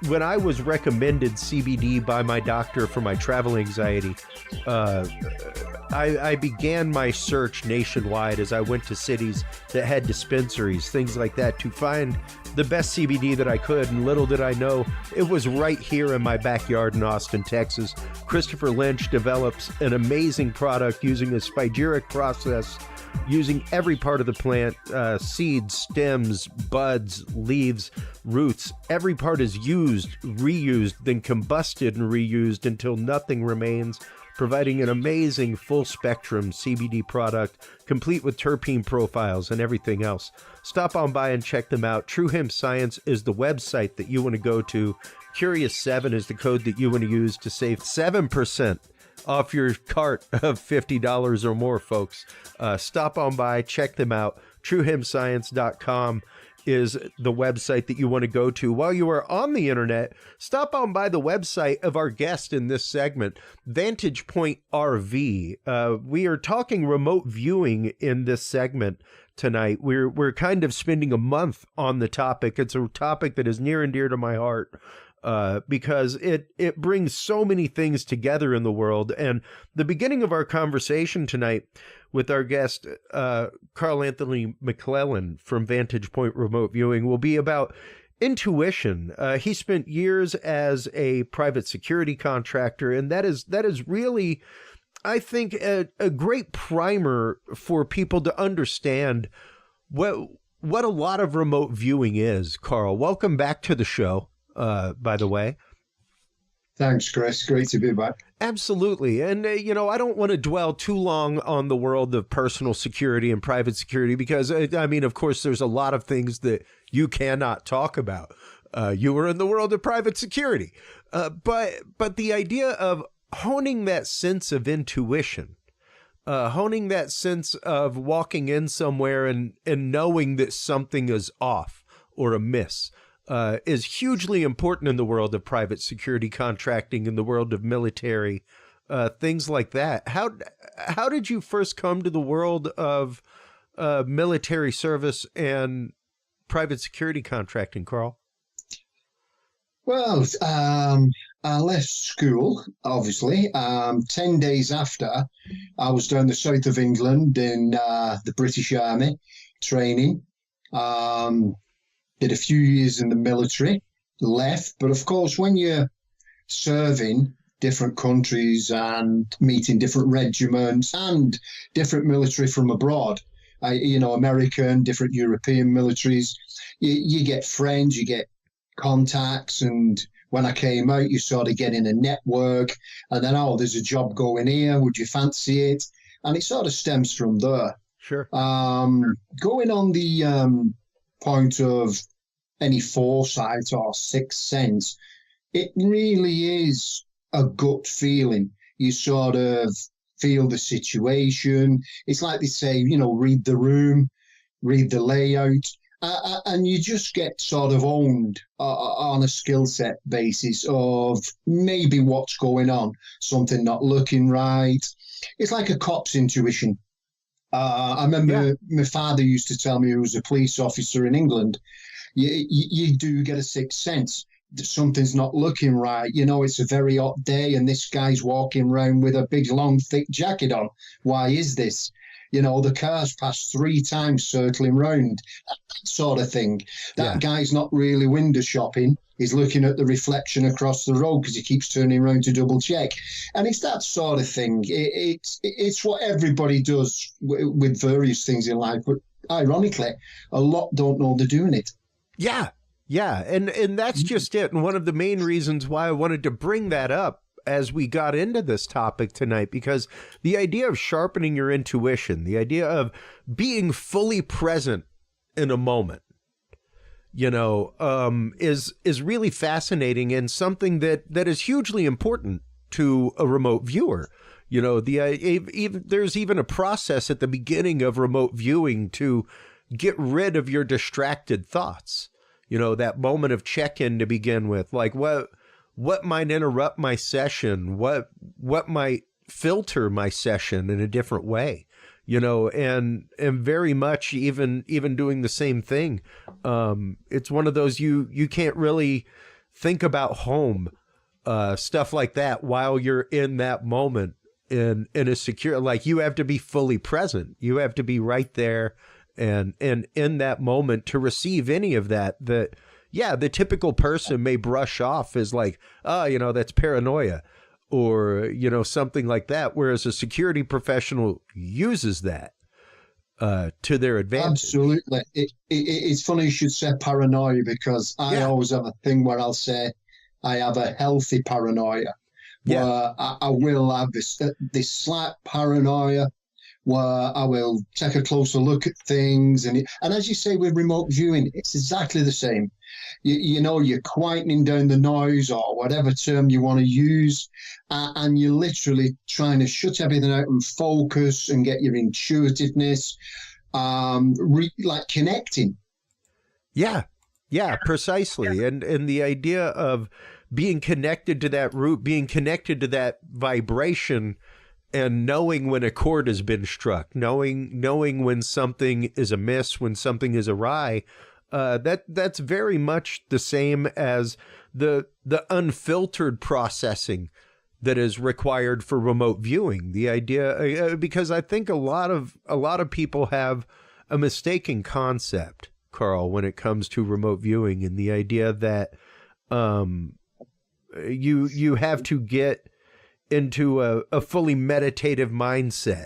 when I was recommended CBD by my doctor for my travel anxiety, I began my search nationwide as I went to cities that had dispensaries, things like that, to find the best CBD that I could. And little did I know, it was right here in my backyard in Austin, Texas. Christopher Lynch develops an amazing product using a spagyric process, using every part of the plant, seeds, stems, buds, leaves, roots. Every part is used, reused, then combusted and reused until nothing remains, providing an amazing full spectrum CBD product, complete with terpene profiles and everything else. Stop on by and check them out. True Hemp Science is the website that you want to go to. Curious7 is the code that you want to use to save 7% off your cart of $50 or more, folks. Stop on by, check them out. TrueHempScience.com is the website that you want to go to. While you are on the internet, stop on by the website of our guest in this segment, Vantage Point RV. We are talking remote viewing in this segment tonight. We're kind of spending a month on the topic. It's a topic that is near and dear to my heart. Because it brings so many things together in the world. And the beginning of our conversation tonight with our guest, Carl Anthony McLelland from Vantage Point Remote Viewing, will be about intuition. He spent years as a private security contractor, and that is really, I think, a great primer for people to understand what a lot of remote viewing is. Carl, welcome back to the show. By the way. Thanks, Chris. Great to be back. Absolutely. And, I don't want to dwell too long on the world of personal security and private security because, of course, there's a lot of things that you cannot talk about. You were in the world of private security. But the idea of honing that sense of intuition, honing that sense of walking in somewhere and knowing that something is off or amiss, is hugely important in the world of private security contracting, in the world of military, things like that. How did you first come to the world of military service and private security contracting, Carl? Well, I left school, obviously. 10 days after, I was down the south of England in the British Army training. Did a few years in the military, left. But of course, when you're serving different countries and meeting different regiments and different military from abroad, American, different European militaries, you get friends, you get contacts. And when I came out, you sort of get in a network and then, there's a job going here. Would you fancy it? And it sort of stems from there. Sure. Going on the point of any foresight or sixth sense, it really is a gut feeling. You sort of feel the situation. It's like they say, read the room, read the layout, and you just get sort of owned on a skill set basis of maybe what's going on, something not looking right. It's like a cop's intuition. I remember my father used to tell me, who was a police officer in England, you do get a sixth sense that something's not looking right. It's a very hot day and this guy's walking around with a big, long, thick jacket on. Why is this? The car's passed 3 times circling round, that sort of thing. That guy's not really window shopping. He's looking at the reflection across the road because he keeps turning around to double check. And it's that sort of thing. It's what everybody does with various things in life. But ironically, a lot don't know they're doing it. Yeah. Yeah. And that's just it. And one of the main reasons why I wanted to bring that up as we got into this topic tonight, because the idea of sharpening your intuition, the idea of being fully present in a moment, is really fascinating and something that is hugely important to a remote viewer. There's even a process at the beginning of remote viewing to get rid of your distracted thoughts. That moment of check-in to begin with, like what might interrupt my session, what might filter my session in a different way, and very much even doing the same thing. It's one of those you can't really think about home, stuff like that while you're in that moment in a secure, like you have to be fully present. You have to be right there and in that moment to receive any of that. The typical person may brush off as like, that's paranoia or, something like that. Whereas a security professional uses that to their advantage. Absolutely. It's funny you should say paranoia, because I always have a thing where I'll say I have a healthy paranoia, where I will have this slight paranoia where I will take a closer look at things. And as you say, with remote viewing, it's exactly the same. You're quietening down the noise, or whatever term you want to use, and you're literally trying to shut everything out and focus and get your intuitiveness, like connecting. Yeah, precisely. And the idea of being connected to that root, being connected to that vibration, and knowing when a chord has been struck, knowing when something is amiss, when something is awry, that's very much the same as the unfiltered processing that is required for remote viewing. The idea, because I think a lot of people have a mistaken concept, Carl, when it comes to remote viewing, and the idea that you have to get into a fully meditative mindset,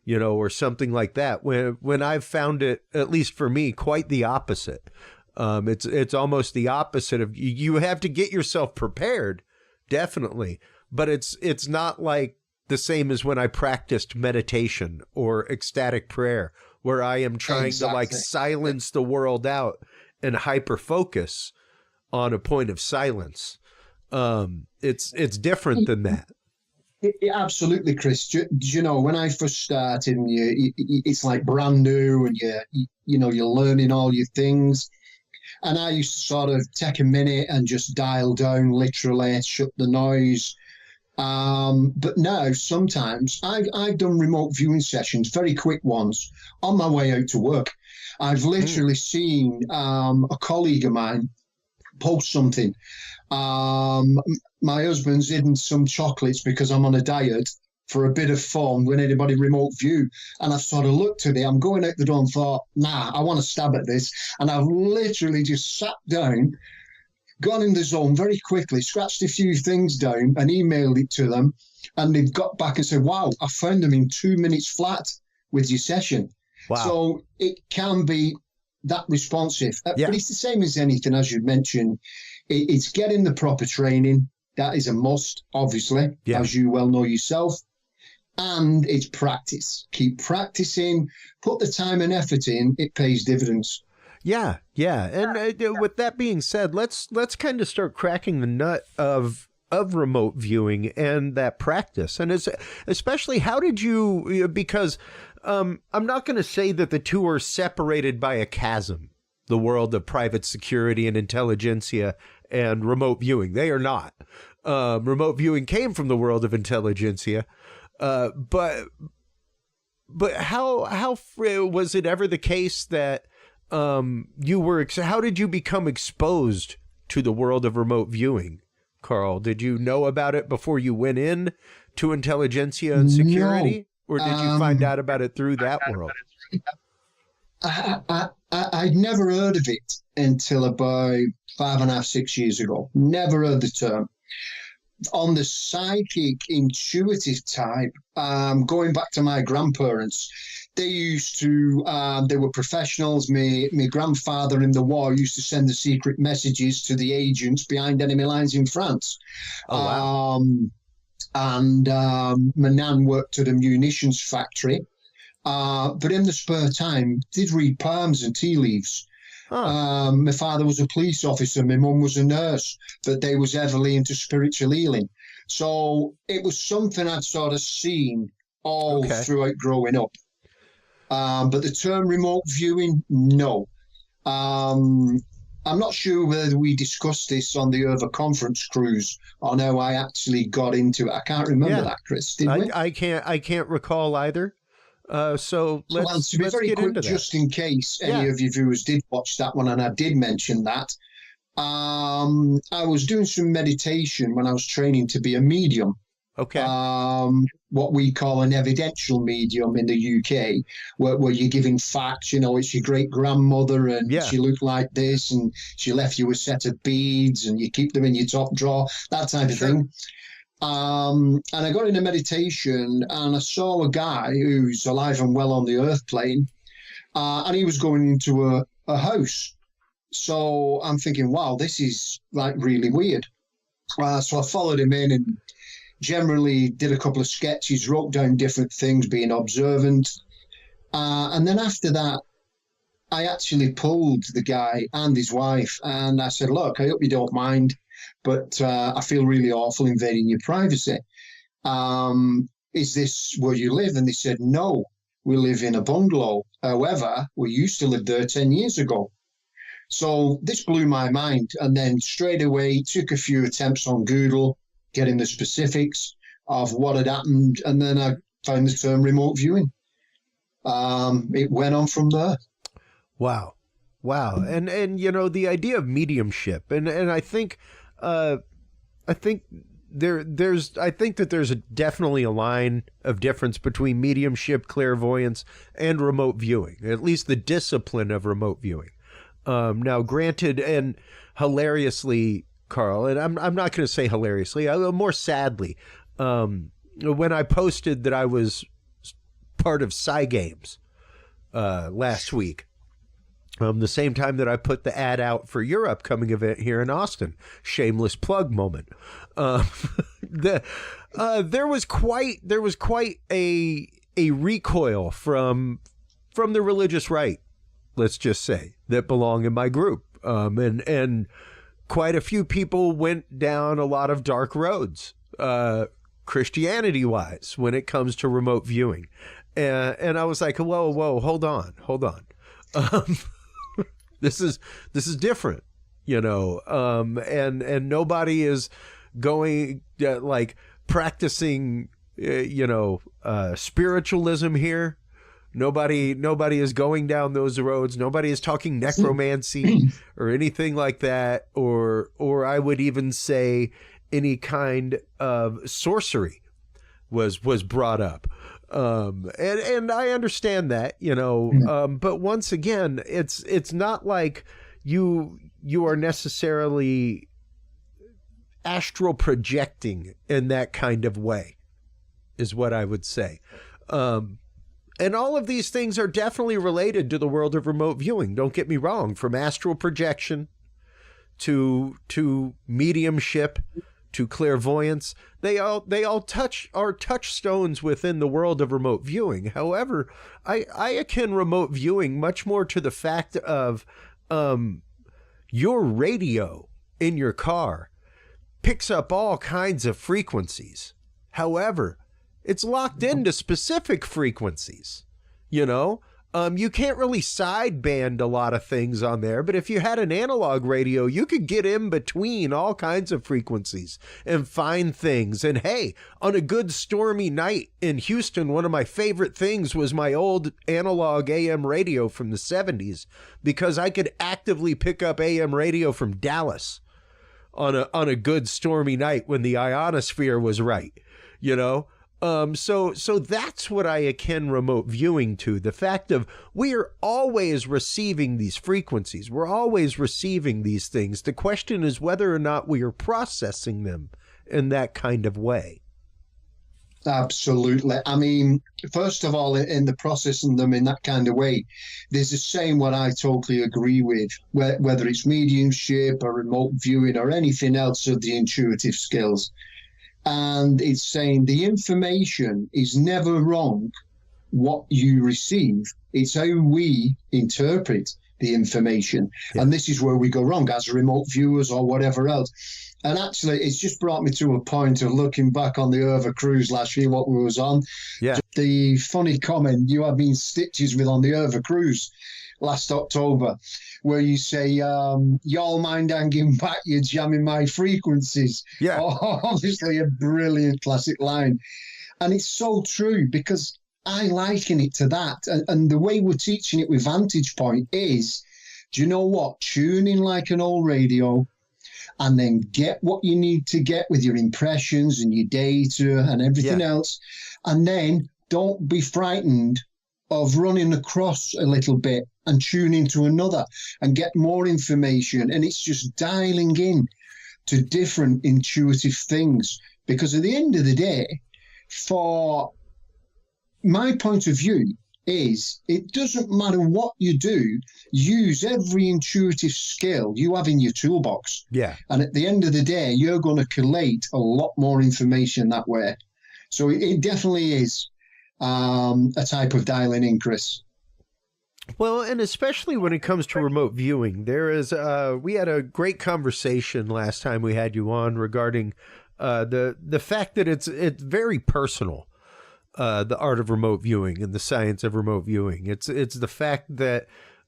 or something like that. When I've found it, at least for me, quite the opposite. It's almost the opposite of you have to get yourself prepared, definitely, but it's not like the same as when I practiced meditation or ecstatic prayer, where I am trying to like silence the world out and hyper focus on a point of silence. It's different than that. Absolutely, Chris. When I first started, and it's like brand new, and you're learning all your things. And I used to sort of take a minute and just dial down, literally, shut the noise. But now, sometimes I've done remote viewing sessions, very quick ones, on my way out to work. I've literally seen a colleague of mine post something. My husband's hidden some chocolates because I'm on a diet for a bit of fun when anybody remote view. And I sort of looked at it. I'm going out the door and thought, nah, I want to stab at this. And I've literally just sat down, gone in the zone very quickly, scratched a few things down and emailed it to them. And they've got back and said, wow, I found them in 2 minutes flat with your session. Wow. So it can be that responsive. But it's the same as anything, as you mentioned. It's getting the proper training. That is a must, obviously, as you well know yourself. And it's practice. Keep practicing. Put the time and effort in. It pays dividends. Yeah. And with that being said, let's kind of start cracking the nut of remote viewing and that practice. And especially, how did you, because I'm not going to say that the two are separated by a chasm, the world of private security and intelligentsia and remote viewing. They are not. Remote viewing came from the world of intelligentsia. But how was it ever the case that how did you become exposed to the world of remote viewing, Carl? Did you know about it before you went in to intelligentsia and security? No. Or did you find out about it through that world? I'd never heard of it until about 5.5, 6 years ago. Never heard the term. On the psychic, intuitive type, going back to my grandparents, they used to, they were professionals. My grandfather in the war used to send the secret messages to the agents behind enemy lines in France. Oh, wow. And my nan worked at a munitions factory. But in the spare time, did read poems and tea leaves. Huh. My father was a police officer. My mum was a nurse, but they was heavily into spiritual healing. So it was something I'd sort of seen all Okay. throughout growing up. But the term remote viewing, no. I'm not sure whether we discussed this on the other conference cruise or no, I actually got into it. I can't remember Yeah. that, Chris. Did we? I can't recall either. So let's to be very get quick, into that. just in case any of your viewers did watch that one, and I did mention that, I was doing some meditation when I was training to be a medium. Okay. What we call an evidential medium in the UK, where you're giving facts. You know, it's your great grandmother, and she looked like this, and she left you a set of beads, and you keep them in your top drawer, that type of thing. And I got into meditation, and I saw a guy who's alive and well on the earth plane, and he was going into a house. So I'm thinking, wow, this is like really weird. So I followed him in and generally did a couple of sketches, wrote down different things, being observant. And then after that, I actually pulled the guy and his wife, and I said, look, I hope you don't mind, but I feel really awful invading your privacy. Is this where you live? And they said, no, we live in a bungalow. However, we used to live there 10 years ago. So this blew my mind. And then straight away took a few attempts on Google, getting the specifics of what had happened. And then I found the term remote viewing. It went on from there. Wow. And you know, the idea of mediumship, and I think there's definitely a line of difference between mediumship, clairvoyance, and remote viewing, at least the discipline of remote viewing. Now, granted, and hilariously, Carl, and I'm not going to say hilariously, more sadly, when I posted that I was part of Games last week, the same time that I put the ad out for your upcoming event here in Austin, shameless plug moment. There was quite a recoil from the religious right, let's just say, that belong in my group, and quite a few people went down a lot of dark roads, Christianity-wise, when it comes to remote viewing, and I was like, whoa, hold on. This is different, you know, and nobody is going like practicing, spiritualism here. Nobody is going down those roads. Nobody is talking necromancy or anything like that, or I would even say any kind of sorcery was brought up. And I understand that, you know, but once again, it's not like you are necessarily astral projecting in that kind of way, is what I would say. And all of these things are definitely related to the world of remote viewing. Don't get me wrong, from astral projection to mediumship to clairvoyance, they all are touchstones within the world of remote viewing. However, I akin remote viewing much more to the fact of your radio in your car picks up all kinds of frequencies. However, it's locked into specific frequencies, you know? You can't really sideband a lot of things on there, but if you had an analog radio, you could get in between all kinds of frequencies and find things. And hey, on a good stormy night in Houston, one of my favorite things was my old analog AM radio from the 70s, because I could actively pick up AM radio from Dallas on a good stormy night when the ionosphere was right, you know? So that's what I akin remote viewing to. The fact of we are always receiving these frequencies. We're always receiving these things. The question is whether or not we are processing them in that kind of way. Absolutely. I mean, first of all, in the processing them in that kind of way, there's a saying what I totally agree with, whether it's mediumship or remote viewing or anything else of the intuitive skills. And it's saying the information is never wrong what you receive. It's how we interpret the information. Yeah. And this is where we go wrong as remote viewers or whatever else. And actually, it's just brought me to a point of looking back on the Over cruise last year, what we was on. Yeah. The funny comment you had me in stitches with on the Over cruise last October, where you say, y'all mind hanging back, you're jamming my frequencies. Yeah. Obviously a brilliant classic line. And it's so true, because I liken it to that. And the way we're teaching it with Vantage Point is, do you know what? Tune in like an old radio, and then get what you need to get with your impressions and your data and everything else. And then don't be frightened of running across a little bit and tune into another and get more information. And it's just dialing in to different intuitive things. Because at the end of the day, for my point of view, is it doesn't matter what you do, use every intuitive skill you have in your toolbox. Yeah. And at the end of the day, you're going to collate a lot more information that way. So it definitely is a type of dialing in, Chris. Well, and especially when it comes to remote viewing, there is, we had a great conversation last time we had you on regarding the fact that it's very personal. The art of remote viewing and the science of remote viewing. It's the fact that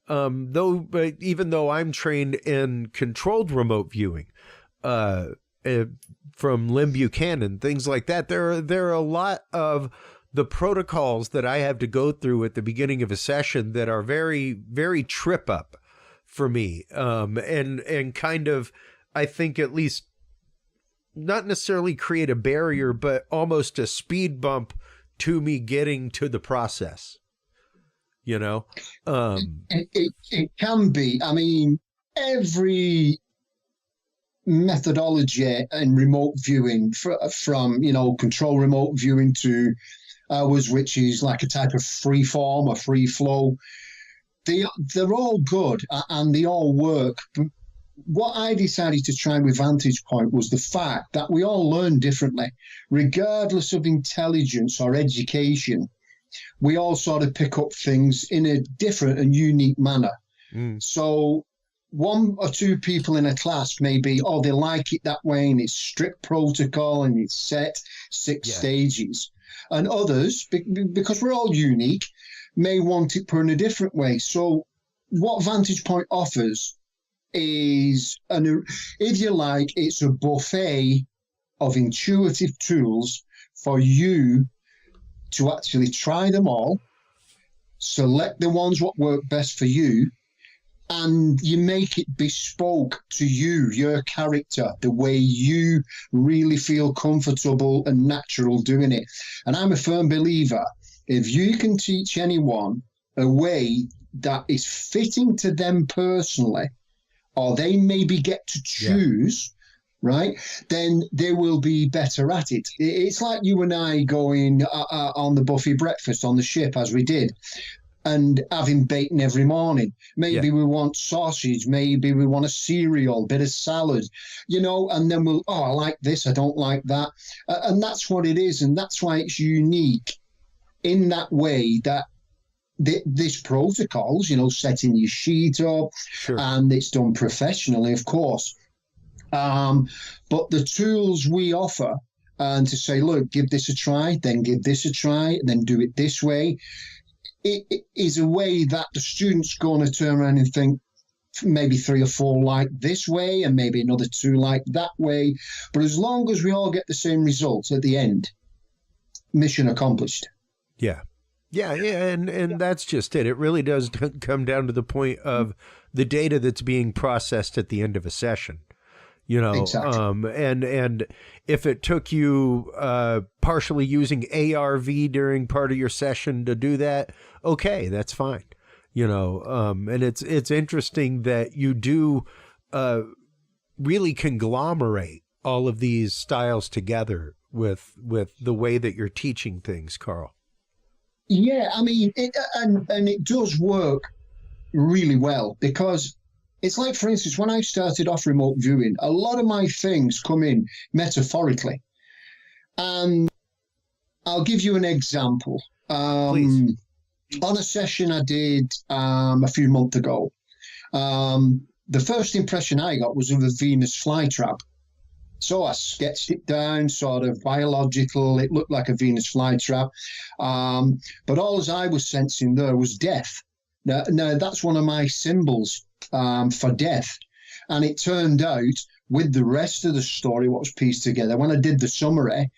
even though I'm trained in controlled remote viewing, from Lim Buchanan, things like that, there are a lot of the protocols that I have to go through at the beginning of a session that are very, very trip up for me, and kind of, I think, at least not necessarily create a barrier, but almost a speed bump to me getting to the process, you know? It can be. I mean, every methodology in remote viewing, from, control remote viewing to ours, which is like a type of free form or free flow, they're all good and they all work. What I decided to try with Vantage Point was the fact that we all learn differently. Regardless of intelligence or education, we all sort of pick up things in a different and unique manner. So one or two people in a class maybe, they like it that way and it's strict protocol and it's set 6 stages. And others, because we're all unique, may want it put in a different way. So what Vantage Point offers is, if you like, it's a buffet of intuitive tools for you to actually try them all, select the ones what work best for you, and you make it bespoke to you, your character, the way you really feel comfortable and natural doing it. And I'm a firm believer, if you can teach anyone a way that is fitting to them personally, or they maybe get to choose, right, then they will be better at it. It's like you and I going on the buffet breakfast on the ship, as we did, and having bacon every morning. Maybe we want sausage, maybe we want a cereal, bit of salad, and then I like this, I don't like that. And that's what it is, and that's why it's unique in that way, that this protocols, setting your sheet up, and it's done professionally, of course. But the tools we offer, and to say, look, give this a try, then give this a try, then do it this way, it is a way that the student's going to turn around and think, maybe 3 or 4 like this way, and maybe another 2 like that way. But as long as we all get the same results at the end, mission accomplished. Yeah. Yeah, and that's just it. It really does come down to the point of the data that's being processed at the end of a session. Exactly. And if it took you partially using ARV during part of your session to do that, okay, that's fine. And it's interesting that you do really conglomerate all of these styles together with the way that you're teaching things, Carl. Yeah, I mean, and it does work really well, because it's like, for instance, when I started off remote viewing, a lot of my things come in metaphorically. And I'll give you an example. Please. On a session I did a few months ago, the first impression I got was of a Venus flytrap. So I sketched it down, sort of biological. It looked like a Venus flytrap. But all as I was sensing there was death. Now that's one of my symbols for death. And it turned out, with the rest of the story, what was pieced together, when I did the summary,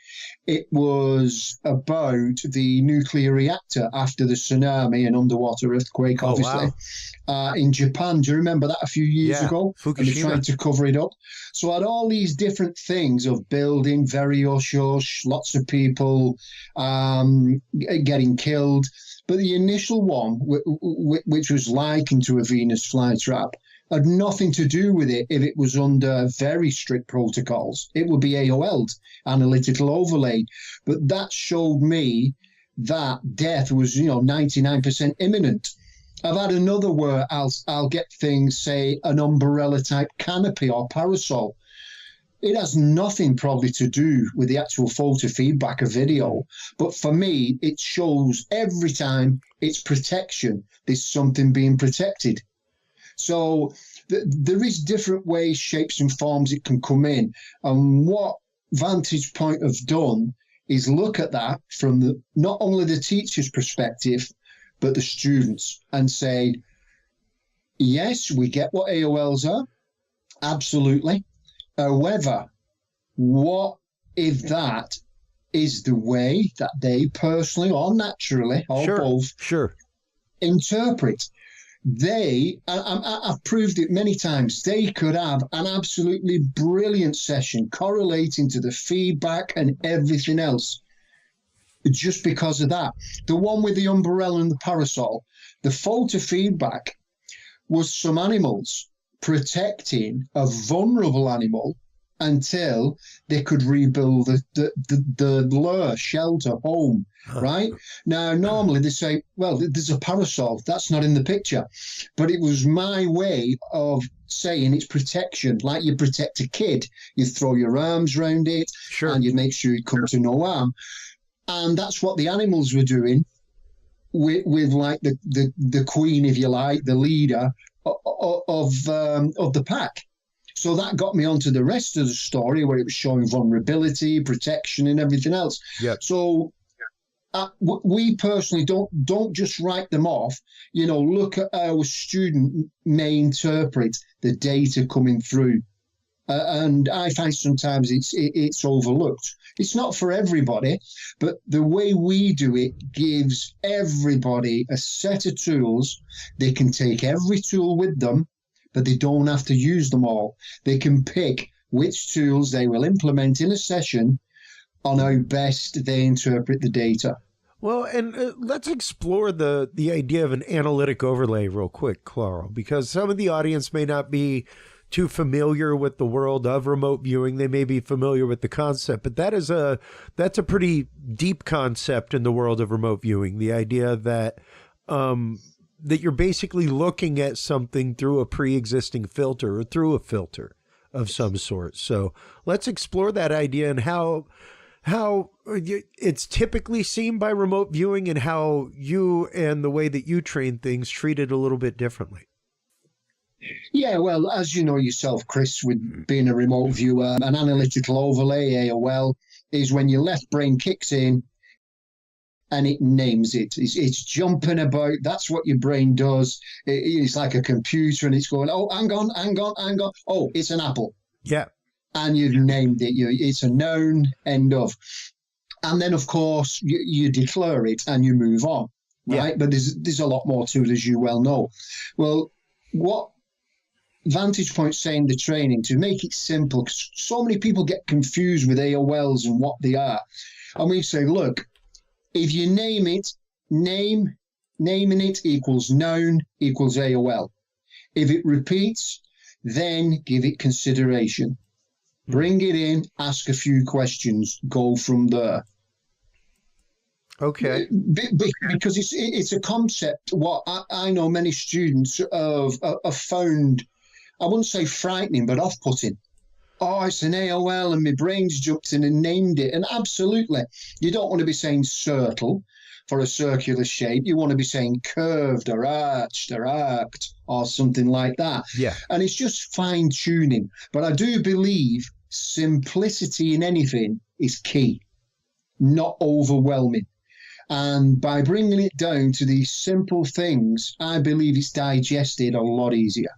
it was about the nuclear reactor after the tsunami and underwater earthquake, obviously, in Japan. Do you remember that a few years ago? Fukushima. And they're trying to cover it up. So I had all these different things of building, very hush, lots of people getting killed. But the initial one, which was likened to a Venus flytrap, had nothing to do with it if it was under very strict protocols. It would be AOL'd, analytical overlay. But that showed me that death was, 99% imminent. I've had another where I'll get things, say, an umbrella-type canopy or parasol. It has nothing probably to do with the actual photo feedback of video. But for me, it shows every time it's protection. There's something being protected. So there is different ways, shapes and forms it can come in. And what Vantage Point have done is look at that from not only the teacher's perspective, but the students, and say, yes, we get what AOLs are. Absolutely. However, what if that is the way that they personally or naturally or both interpret? I've proved it many times, they could have an absolutely brilliant session correlating to the feedback and everything else just because of that. The one with the umbrella and the parasol, the photo feedback was some animals protecting a vulnerable animal until they could rebuild the lure, shelter, home, right? Now, normally they say, well, there's a parasol. That's not in the picture. But it was my way of saying it's protection, like you protect a kid. You throw your arms around it, and you make sure it comes to no harm. And that's what the animals were doing with like the queen, if you like, the leader of the pack. So that got me onto the rest of the story where it was showing vulnerability, protection, and everything else. Yep. So we personally don't just write them off. Look at our student may interpret the data coming through. And I find sometimes it's overlooked. It's not for everybody, but the way we do it gives everybody a set of tools. They can take every tool with them, but they don't have to use them all. They can pick which tools they will implement in a session on how best they interpret the data. Well, and let's explore the idea of an analytic overlay real quick, Carl, because some of the audience may not be too familiar with the world of remote viewing. They may be familiar with the concept, but that's a pretty deep concept in the world of remote viewing. The idea that that you're basically looking at something through a pre-existing filter or through a filter of some sort. So let's explore that idea and how it's typically seen by remote viewing and how you and the way that you train things treat it a little bit differently. Yeah, well, as you know yourself, Chris, with being a remote viewer, an analytical overlay, AOL, is when your left brain kicks in and it names it. It's jumping about. That's what your brain does. It's like a computer, and it's going, oh, hang on. Oh, it's an apple. Yeah. And you've named it. It's a noun, end of. And then, of course, you declare it and you move on, right? Yeah. But there's a lot more to it, as you well know. Well, what Vantage Point saying the training to make it simple, because so many people get confused with AOLs and what they are. And we say, look, if you name it, naming it equals noun equals AOL. If it repeats, then give it consideration. Bring it in, ask a few questions, go from there. Okay. Because it's a concept. What I know many students have found, I wouldn't say frightening, but off-putting. Oh, it's an AOL and my brain's jumped in and named it. And absolutely, you don't want to be saying circle for a circular shape. You want to be saying curved or arched or arced or something like that. Yeah. And it's just fine-tuning. But I do believe simplicity in anything is key, not overwhelming. And by bringing it down to these simple things, I believe it's digested a lot easier.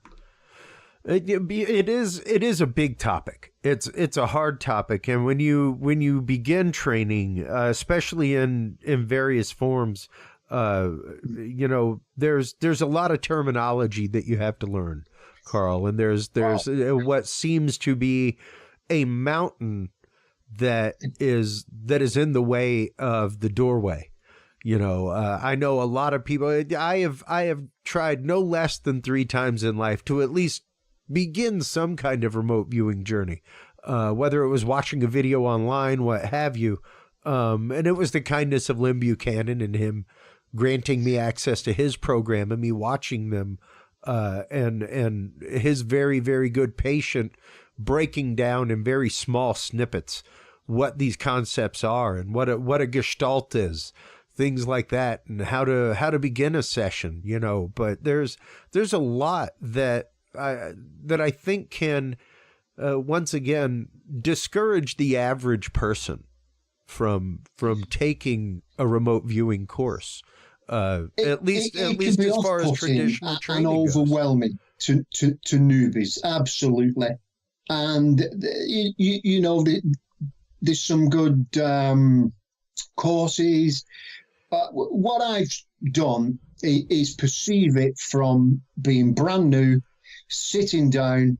It is a big topic. It's a hard topic, and when you begin training, especially in various forms, there's a lot of terminology that you have to learn, Carl, and there's what seems to be a mountain that is in the way of the doorway. I know a lot of people. I have tried no less than 3 times in life to at least begin some kind of remote viewing journey, whether it was watching a video online, what have you. And it was the kindness of Lynn Buchanan and him granting me access to his program and me watching them, and his very, very good patient breaking down in very small snippets what these concepts are and what a gestalt is. Things like that, and how to begin a session, But there's a lot that I think can once again discourage the average person from taking a remote viewing course. At least as far as traditional training and overwhelming to newbies, absolutely. And there's some good courses. What I've done is perceive it from being brand new, sitting down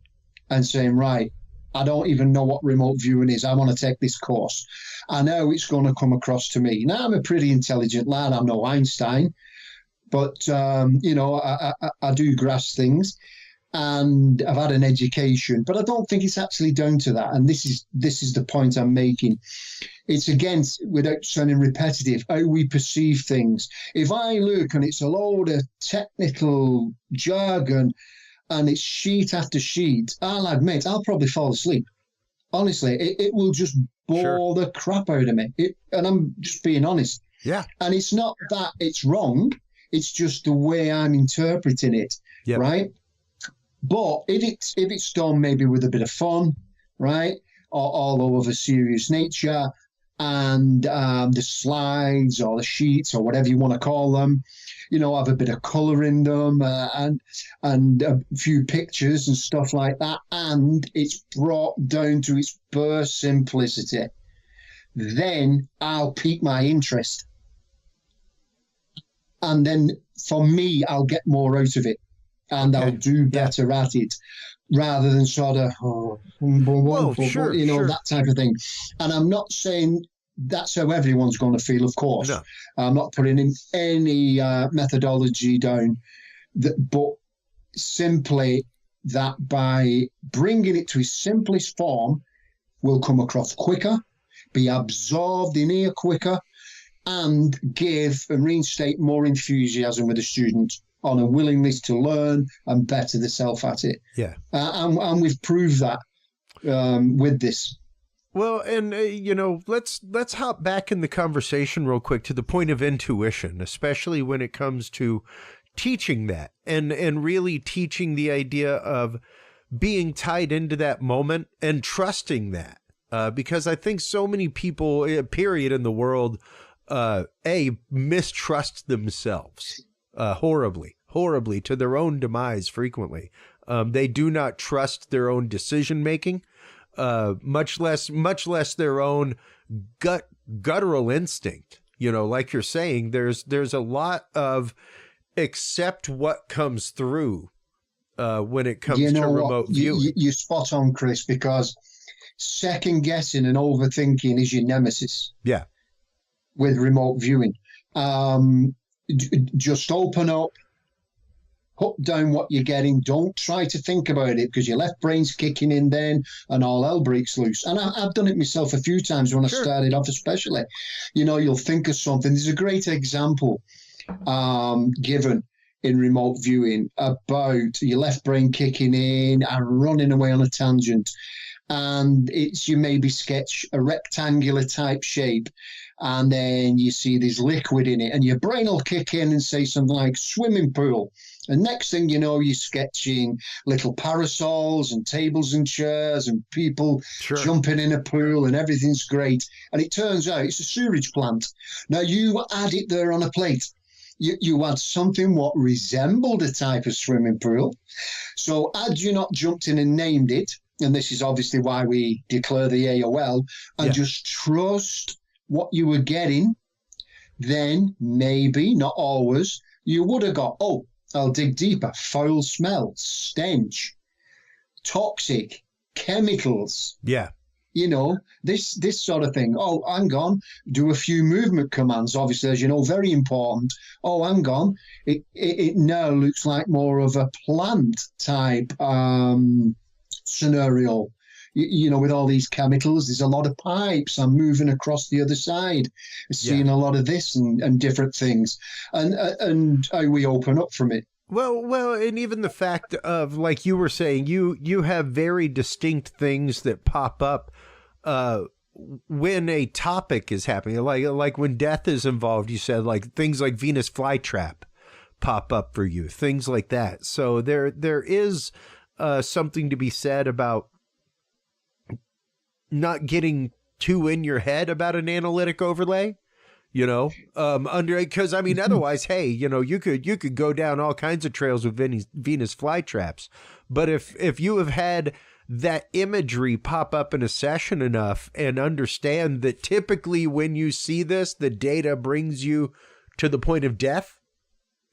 and saying, right, I don't even know what remote viewing is. I want to take this course. I know it's going to come across to me. Now, I'm a pretty intelligent lad. I'm no Einstein, but, I do grasp things. And I've had an education, but I don't think it's actually down to that. And this is the point I'm making. It's against, without sounding repetitive, how we perceive things. If I look and it's a load of technical jargon and it's sheet after sheet, I'll admit I'll probably fall asleep. Honestly, it will just bore the crap out of me. And I'm just being honest. Yeah. And it's not that it's wrong. It's just the way I'm interpreting it, right? But if it's done maybe with a bit of fun, right, or of a serious nature, and the slides or the sheets or whatever you want to call them, have a bit of colour in them and a few pictures and stuff like that, and it's brought down to its bare simplicity, then I'll pique my interest. And then for me, I'll get more out of it. And I'll do better at it, rather than sort of, that type of thing. And I'm not saying that's how everyone's going to feel, of course. No. I'm not putting in any methodology down, but simply that by bringing it to its simplest form, will come across quicker, be absorbed in here quicker, and give and reinstate more enthusiasm with the student on a willingness to learn and better the self at it. Yeah. And we've proved that with this. Well, and, let's hop back in the conversation real quick to the point of intuition, especially when it comes to teaching that and really teaching the idea of being tied into that moment and trusting that. Because I think so many people, period, in the world, mistrust themselves. Horribly to their own demise frequently. They do not trust their own decision making, much less their own guttural instinct. Like you're saying, there's a lot of accept what comes through when it comes to remote viewing. You're spot on, Chris, because second guessing and overthinking is your nemesis. Yeah. With remote viewing. Just open up, put down what you're getting. Don't try to think about it, because your left brain's kicking in then and all hell breaks loose. And I've done it myself a few times when I started off, especially. You'll think of something. There's a great example given in remote viewing about your left brain kicking in and running away on a tangent. And you maybe sketch a rectangular type shape, and then you see there's liquid in it, and your brain will kick in and say something like swimming pool. And next thing you know, you're sketching little parasols and tables and chairs and people jumping in a pool, and everything's great. And it turns out it's a sewage plant. Now, you add it there on a plate. You had something what resembled a type of swimming pool. So had you not jumped in and named it, and this is obviously why we declare the AOL, and just trust what you were getting, then maybe, not always, you would have got, I'll dig deeper, foul smell, stench, toxic, chemicals. Yeah. This sort of thing. Hang on, do a few movement commands, obviously, as you know, very important. Hang on, it now looks like more of a plant type scenario. With all these chemicals, there's a lot of pipes. I'm moving across the other side, seeing a lot of this and different things, and how we open up from it. Well, and even the fact of, like you were saying, you have very distinct things that pop up when a topic is happening, like when death is involved. You said like things like Venus flytrap pop up for you, things like that. So there is something to be said about not getting too in your head about an analytic overlay. Because otherwise, hey, you could go down all kinds of trails with Venus flytraps. But if you have had that imagery pop up in a session enough and understand that typically when you see this, the data brings you to the point of death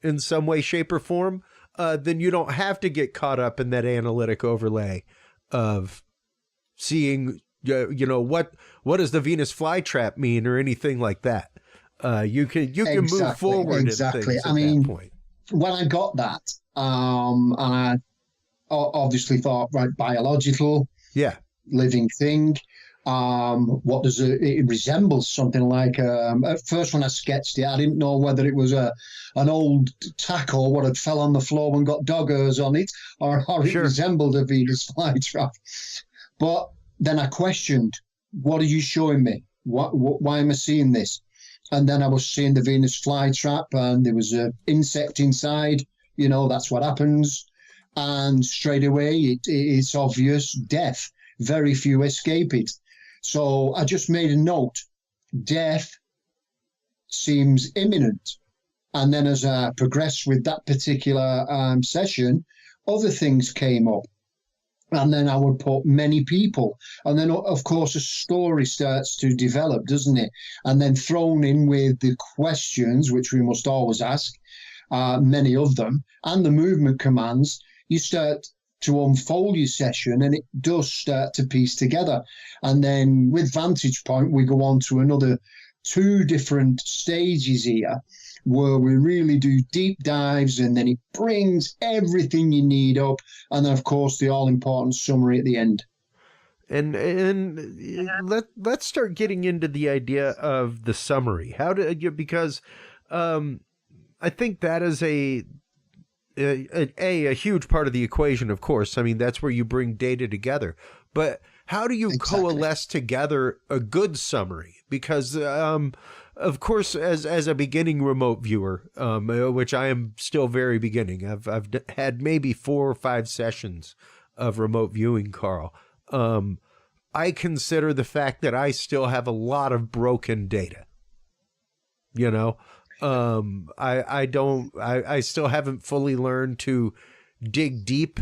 in some way, shape, or form, then you don't have to get caught up in that analytic overlay of seeing, what does the Venus flytrap mean or anything like that. You can move forward. Exactly. That point. When I got that, and I obviously thought, right, biological, living thing. What does it resembles something like? At first, when I sketched it, I didn't know whether it was an old tackle what had fell on the floor and got dog ears on it, or it resembled a Venus flytrap. But then I questioned, what are you showing me? Why am I seeing this? And then I was seeing the Venus flytrap, and there was an insect inside. That's what happens. And straight away, it's obvious death. Very few escape it. So I just made a note. Death seems imminent. And then as I progressed with that particular session, other things came up. And then I would put many people. And then, of course, a story starts to develop, doesn't it? And then thrown in with the questions, which we must always ask, many of them, and the movement commands, you start to unfold your session, and it does start to piece together. And then with Vantage Point, we go on to another 2 different stages here, where we really do deep dives, and then it brings everything you need up, and then of course the all-important summary at the end. And let's start getting into the idea of the summary. Because I think that is a huge part of the equation, of course. I mean, that's where you bring data together. But how do you coalesce together a good summary? Because of course, as a beginning remote viewer, which I am still very beginning, I've had maybe 4 or 5 sessions of remote viewing, Carl. I consider the fact that I still have a lot of broken data. I still haven't fully learned to dig deep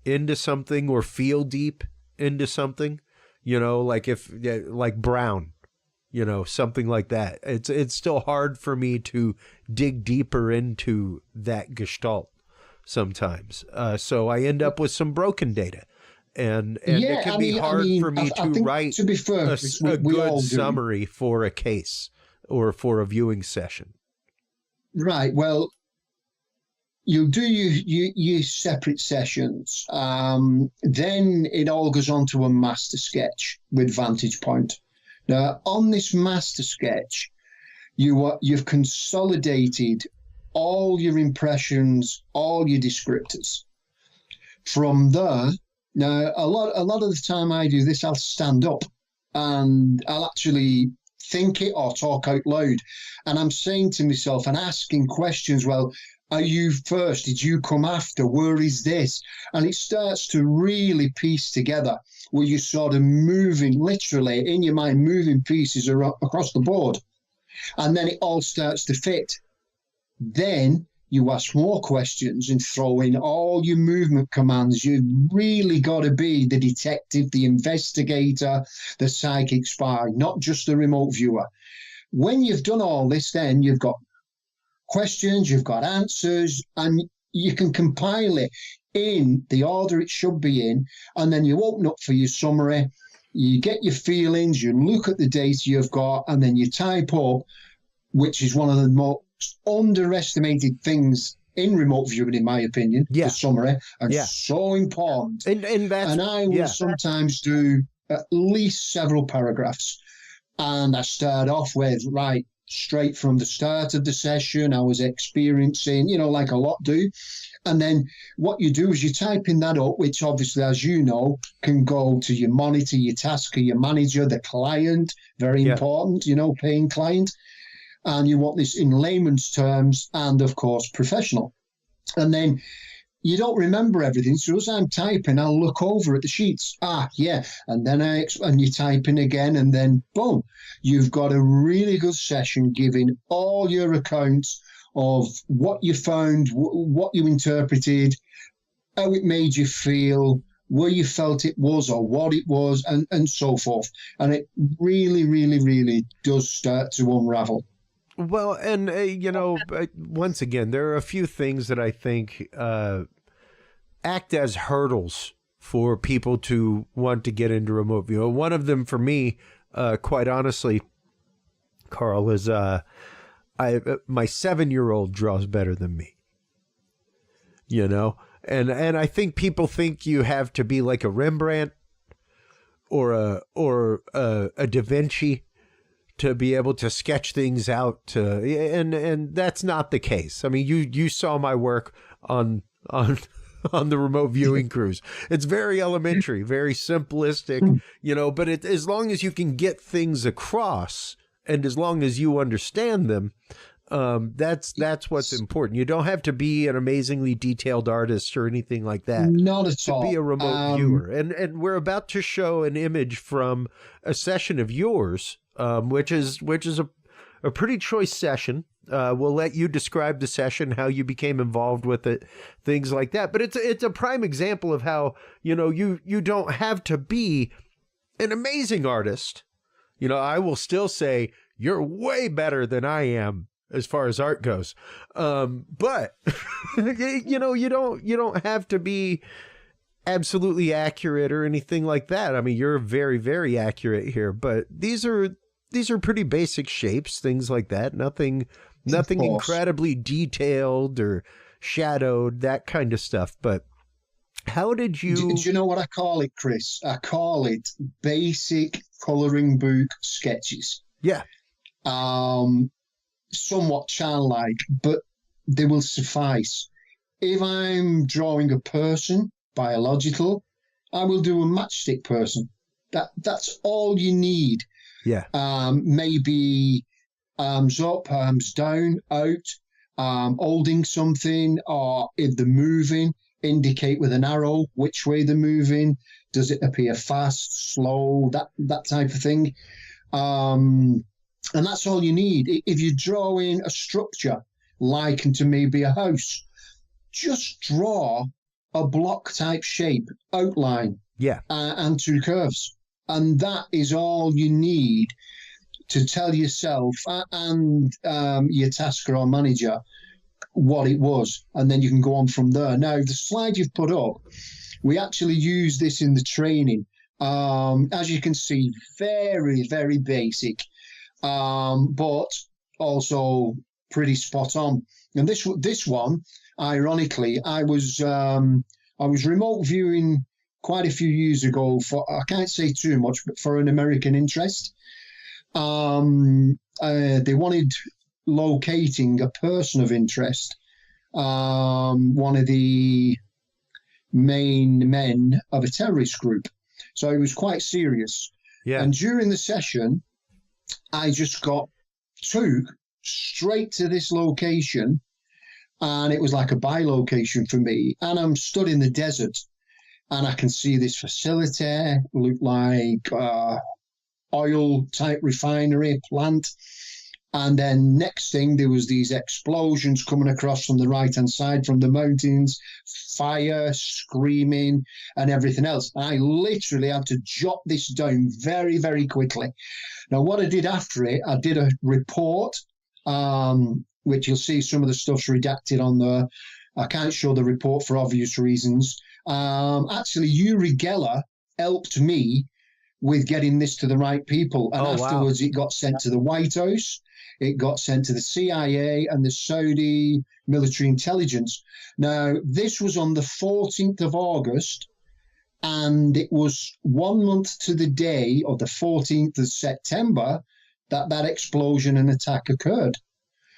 into something or feel deep into something, like Brown. Something like that. It's still hard for me to dig deeper into that gestalt sometimes. So I end up with some broken data. And it can be hard for me to write to be fair, a good summary for a case or for a viewing session. Right. Well, you'll do your separate sessions. Then it all goes on to a master sketch with Vantage Point. Now, on this master sketch, you've consolidated all your impressions, all your descriptors. From there, now a lot of the time I do this, I'll stand up and I'll actually think it or talk out loud. And I'm saying to myself and asking questions, well, are you first? Did you come after? Where is this? And it starts to really piece together where you're sort of moving, literally in your mind, moving pieces across the board. And then it all starts to fit. Then you ask more questions and throw in all your movement commands. You've really got to be the detective, the investigator, the psychic spy, not just the remote viewer. When you've done all this, then you've got questions, you've got answers, and you can compile it in the order it should be in, and then you open up for your summary, you get your feelings, you look at the data you've got, and then you type up, which is one of the most underestimated things in remote viewing, in my opinion, the summary, and so important. And I will sometimes do at least several paragraphs, and I start off with, right, straight from the start of the session, I was experiencing, like a lot do. And then what you do is you type in that up, which obviously, as you know, can go to your monitor, your tasker, your manager, the client, very important, paying client. And you want this in layman's terms and, of course, professional. And then you don't remember everything. So as I'm typing, I'll look over at the sheets. And then and you type in again, and then boom, you've got a really good session giving all your accounts of what you found, what you interpreted, how it made you feel, where you felt it was or what it was, and so forth. And it really, really, really does start to unravel. Well, and, once again, there are a few things that I think act as hurdles for people to want to get into remote view. One of them for me, quite honestly, Carl, is my 7-year-old draws better than me. And I think people think you have to be like a Rembrandt or a Da Vinci to be able to sketch things out, and that's not the case. I mean, you saw my work on the remote viewing cruise. It's very elementary, very simplistic, but as long as you can get things across and as long as you understand them, that's what's important. You don't have to be an amazingly detailed artist or anything like that. Not at all. To be a remote viewer. And we're about to show an image from a session of yours, which is a pretty choice session. We'll let you describe the session, how you became involved with it, things like that. But it's a prime example of how, you don't have to be an amazing artist. I will still say you're way better than I am as far as art goes. But you don't have to be absolutely accurate or anything like that. I mean, you're very, very accurate here, but these are pretty basic shapes, things like that. Nothing incredibly detailed or shadowed, that kind of stuff. But how did you... Do you know what I call it, Chris? I call it basic coloring book sketches. Yeah. Somewhat childlike, but they will suffice. If I'm drawing a person, biological, I will do a matchstick person. That's all you need. Yeah. Maybe arms up, arms down, out, holding something, or if they're moving, indicate with an arrow which way they're moving. Does it appear fast, slow, that type of thing? And that's all you need. If you're drawing a structure likened to maybe a house, just draw a block type shape, outline, and two curves. And that is all you need to tell yourself and your tasker or manager what it was. And then you can go on from there. Now, the slide you've put up, we actually use this in the training. As you can see, very, very basic. But also pretty spot on. And this one, ironically, I was remote viewing quite a few years ago for, I can't say too much, but for an American interest. They wanted locating a person of interest, one of the main men of a terrorist group. So it was quite serious. Yeah. And during the session, I just got took straight to this location, and it was like a bi-location for me. And I'm stood in the desert, and I can see this facility, look like oil type refinery plant. And then next thing, there was these explosions coming across from the right-hand side from the mountains, fire, screaming, and everything else. And I literally had to jot this down very, very quickly. Now, what I did after it, I did a report, which you'll see some of the stuff's redacted on there. I can't show the report for obvious reasons. Actually, Uri Geller helped me with getting this to the right people. And afterwards, It got sent to the White House. It got sent to the CIA and the Saudi military intelligence. Now, this was on the 14th of August, and it was 1 month to the day of the 14th of September that explosion and attack occurred.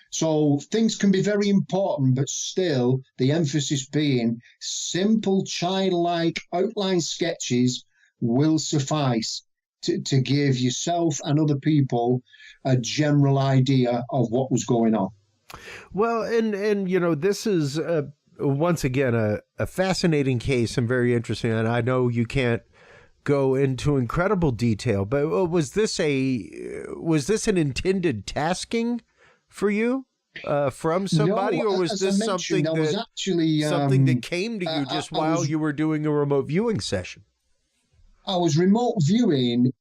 So things can be very important, but still the emphasis being simple, childlike outline sketches will suffice to give yourself and other people a general idea of what was going on. Well, and you know, this is once again a fascinating case and very interesting. And I know you can't go into incredible detail, but was this an intended tasking for you from somebody, no, or was this something that came to you just while you were doing a remote viewing session? I was remote viewing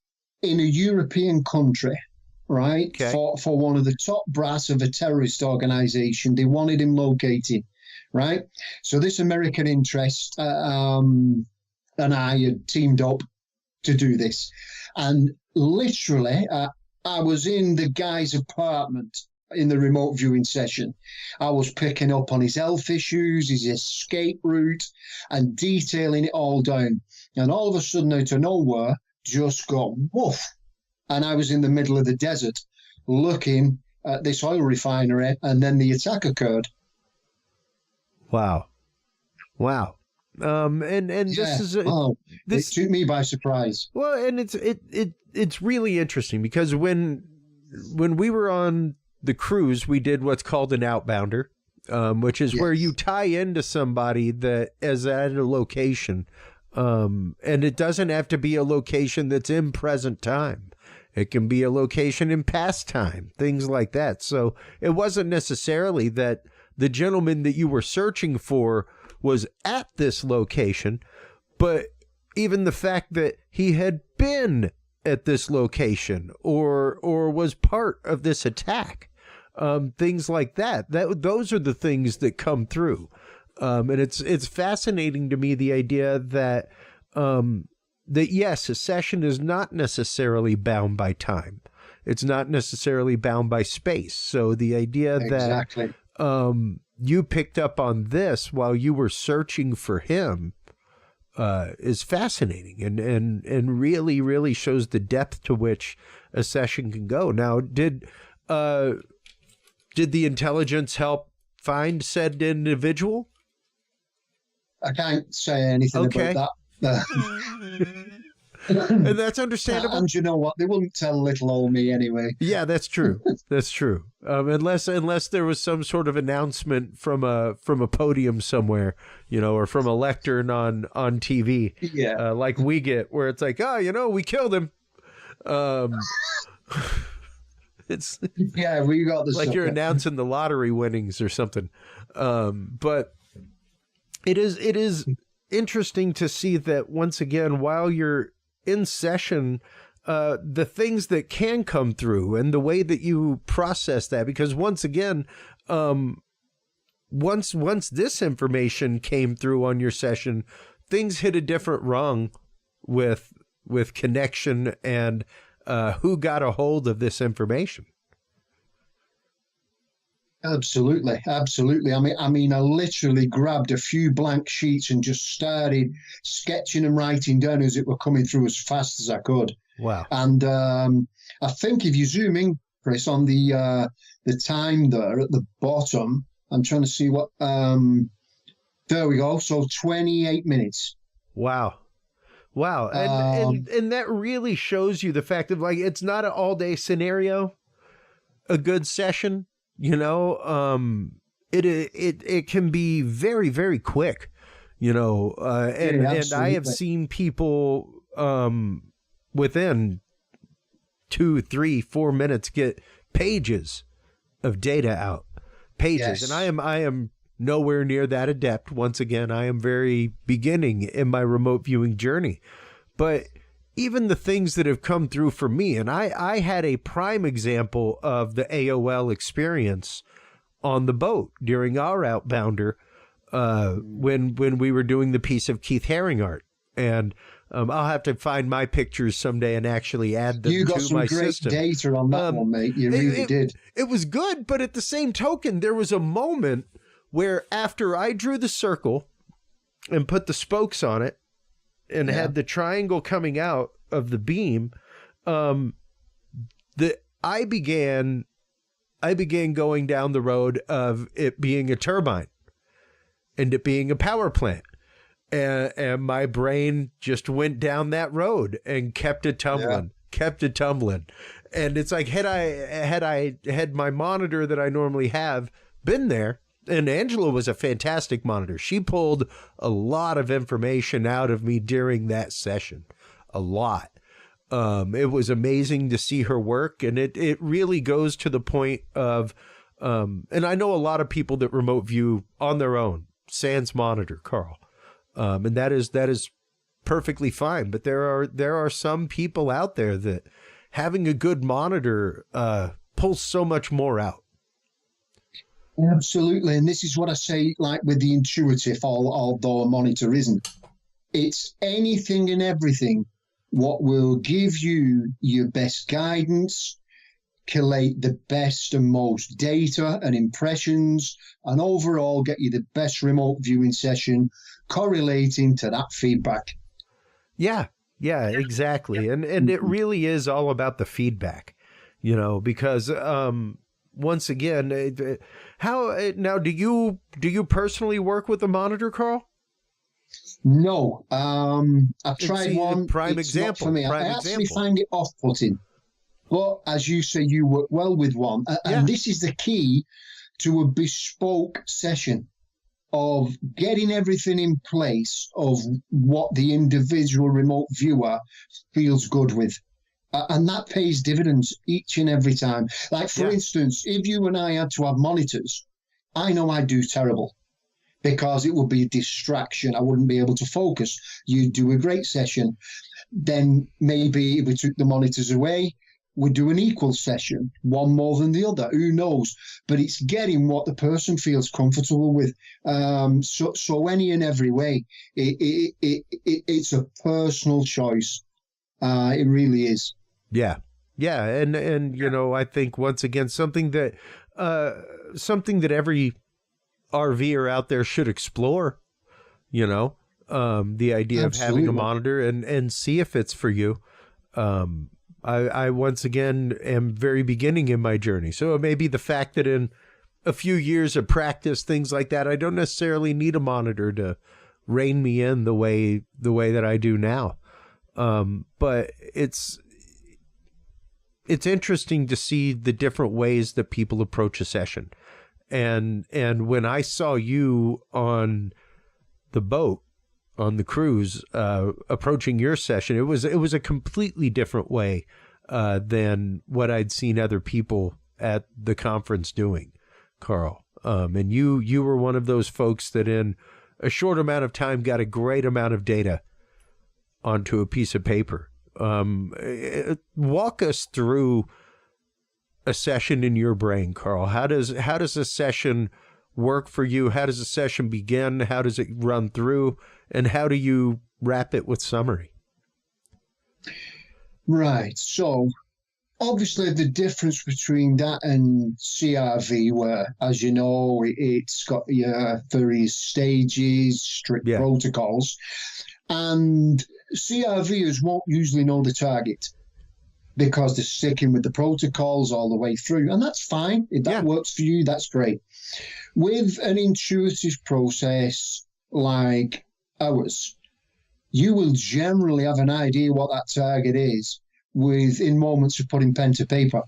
in a European country, right? Okay. For one of the top brass of a terrorist organization. They wanted him located, right? So this American interest and I had teamed up to do this. And literally, I was in the guy's apartment in the remote viewing session. I was picking up on his health issues, his escape route, and detailing it all down. And all of a sudden, out of nowhere, just got woof. And I was in the middle of the desert looking at this oil refinery, and then the attack occurred. Wow. And this is it took me by surprise. Well, and it's really interesting because when we were on the cruise, we did what's called an outbounder, which is where you tie into somebody that is at a location. And it doesn't have to be a location that's in present time. It can be a location in past time, things like that. So it wasn't necessarily that the gentleman that you were searching for was at this location, but even the fact that he had been at this location or was part of this attack, things like that. Those are the things that come through. And it's fascinating to me, the idea that yes, a session is not necessarily bound by time. It's not necessarily bound by space. So the idea that you picked up on this while you were searching for him is fascinating and really, really shows the depth to which a session can go. Now, did the intelligence help find said individual? I can't say anything about that. And that's understandable. And you know what? They wouldn't tell little old me anyway. Yeah, that's true. That's true. Unless there was some sort of announcement from a podium somewhere, you know, or from a lectern on TV. Yeah. Like we get, where it's like, we killed him. It's we got the like you're announcing the lottery winnings or something. But it is interesting to see that once again, while you're in session, the things that can come through and the way that you process that, because once again, once this information came through on your session, things hit a different rung with connection and who got a hold of this information. Absolutely, absolutely. I mean, I literally grabbed a few blank sheets and just started sketching and writing down as it were coming through as fast as I could. Wow. And I think if you zoom in, Chris, on the time there at the bottom, I'm trying to see what. There we go. So 28 minutes. Wow. Wow. And that really shows you the fact of, like, it's not an all day scenario, a good session, you know, it can be very, very quick, you know, and I have seen people, within 2, 3, 4 minutes get pages of data out, pages. Yes. And I am nowhere near that adept. Once again, I am very beginning in my remote viewing journey. But even the things that have come through for me, and I had a prime example of the AOL experience on the boat during our outbounder when we were doing the piece of Keith Haring art. And I'll have to find my pictures someday and actually add them to my system. You got some great data on that one, mate. You really did. It was good, but at the same token, there was a moment where after I drew the circle and put the spokes on it and had the triangle coming out of the beam, I began going down the road of it being a turbine and it being a power plant. And my brain just went down that road and kept it tumbling. And it's like, had my monitor that I normally have been there, and Angela was a fantastic monitor. She pulled a lot of information out of me during that session, a lot. It was amazing to see her work, and it really goes to the point of, and I know a lot of people that remote view on their own, sans monitor, Carl, and that is perfectly fine. But there are some people out there that having a good monitor pulls so much more out. Absolutely. And this is what I say, like with the intuitive, although a monitor isn't. It's anything and everything what will give you your best guidance, collate the best and most data and impressions, and overall get you the best remote viewing session correlating to that feedback. Yeah, exactly. And it really is all about the feedback, you know, because once again, how now do you personally work with a monitor, Carl? No, I've tried one. Prime it's example. Not for me. I actually find it off-putting. But as you say, you work well with one, and this is the key to a bespoke session of getting everything in place of what the individual remote viewer feels good with. And that pays dividends each and every time. Like, for instance, if you and I had to have monitors, I know I'd do terrible because it would be a distraction. I wouldn't be able to focus. You'd do a great session. Then maybe if we took the monitors away, we'd do an equal session, one more than the other. Who knows? But it's getting what the person feels comfortable with. So any and every way, it's a personal choice. It really is. Yeah. And you know, I think once again, something that every RVer out there should explore, you know, the idea of having a monitor and see if it's for you. I once again am very beginning in my journey. So it may be the fact that in a few years of practice, things like that, I don't necessarily need a monitor to rein me in the way that I do now. But it's interesting to see the different ways that people approach a session. And when I saw you on the boat, on the cruise, approaching your session, it was a completely different way than what I'd seen other people at the conference doing, Carl. And you were one of those folks that in a short amount of time got a great amount of data onto a piece of paper. Walk us through a session in your brain, Carl. How does a session work for you? How does a session begin? How does it run through? And how do you wrap it with summary? Right. So Obviously, the difference between that and CRV, where, as you know, it's got your various stages, strict protocols, and CRVers won't usually know the target because they're sticking with the protocols all the way through, and that's fine. If that works for you, that's great. With an intuitive process like ours, you will generally have an idea what that target is within moments of putting pen to paper.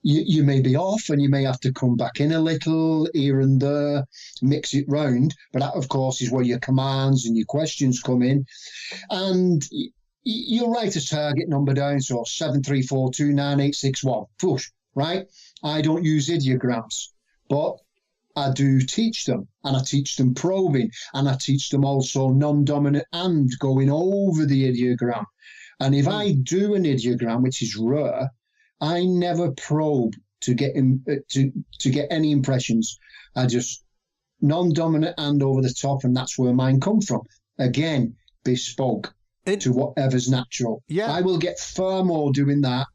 You may be off and you may have to come back in a little here and there, mix it round, but that, of course, is where your commands and your questions come in. And you'll write a target number down, so 7342981. Push, right? I don't use ideograms, but I do teach them, and I teach them probing, and I teach them also non-dominant and going over the ideogram. And if I do an ideogram, which is rare, I never probe to get to get any impressions. I just non-dominant and over the top, and that's where mine come from. Again, bespoke to whatever's natural. Yeah, I will get far more doing that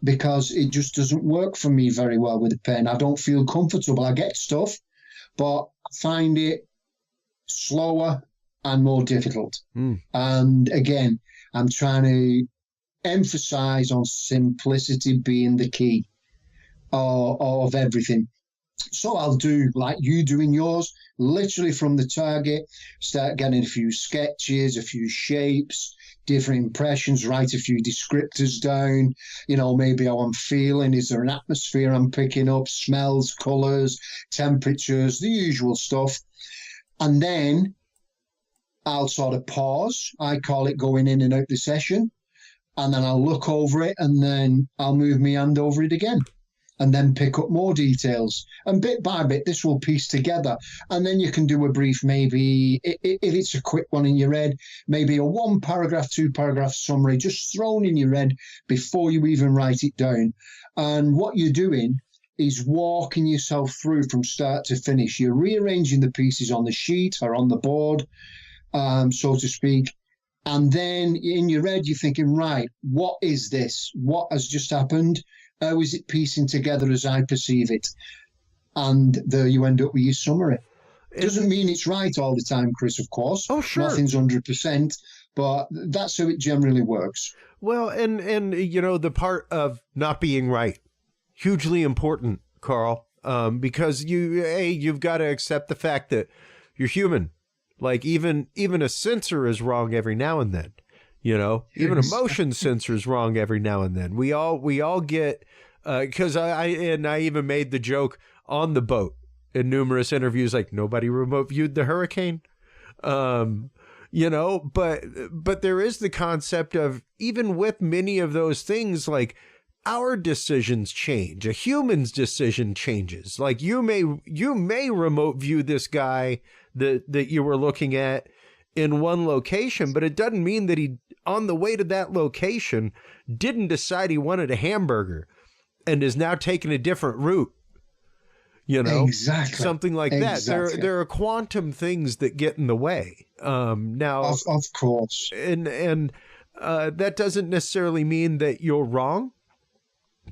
because it just doesn't work for me very well with a pen. I don't feel comfortable. I get stuff, but I find it slower and more difficult. And again, I'm trying to emphasize on simplicity being the key of everything. So I'll do like you do in yours, literally from the target, start getting a few sketches, a few shapes, different impressions, write a few descriptors down, maybe how I'm feeling. Is there an atmosphere I'm picking up, smells, colors, temperatures, the usual stuff. And then I'll sort of pause. I call it going in and out the session. And then I'll look over it, and then I'll move my hand over it again, and then pick up more details. And bit by bit, this will piece together. And then you can do a brief, maybe, if it's a quick one in your head, maybe a 1 paragraph, 2 paragraph summary, just thrown in your head before you even write it down. And what you're doing is walking yourself through from start to finish. You're rearranging the pieces on the sheet or on the board, so to speak. And then in your head, you're thinking, right, what is this? What has just happened? How is it piecing together as I perceive it? And there you end up with your summary. Doesn't mean it's right all the time, Chris, of course. Oh, sure. Nothing's 100%, but that's how it generally works. Well, and the part of not being right, hugely important, Carl, because you've got to accept the fact that you're human. Like even a sensor is wrong every now and then, even a motion sensor is wrong every now and then. We all get, because I even made the joke on the boat in numerous interviews, like nobody remote viewed the hurricane, but there is the concept of, even with many of those things, like our decisions change, a human's decision changes. Like you may remote view this guy that you were looking at in one location, but it doesn't mean that he, on the way to that location, didn't decide he wanted a hamburger and is now taking a different route. Exactly. Something like that. There are quantum things that get in the way. Now, of course, and that doesn't necessarily mean that you're wrong,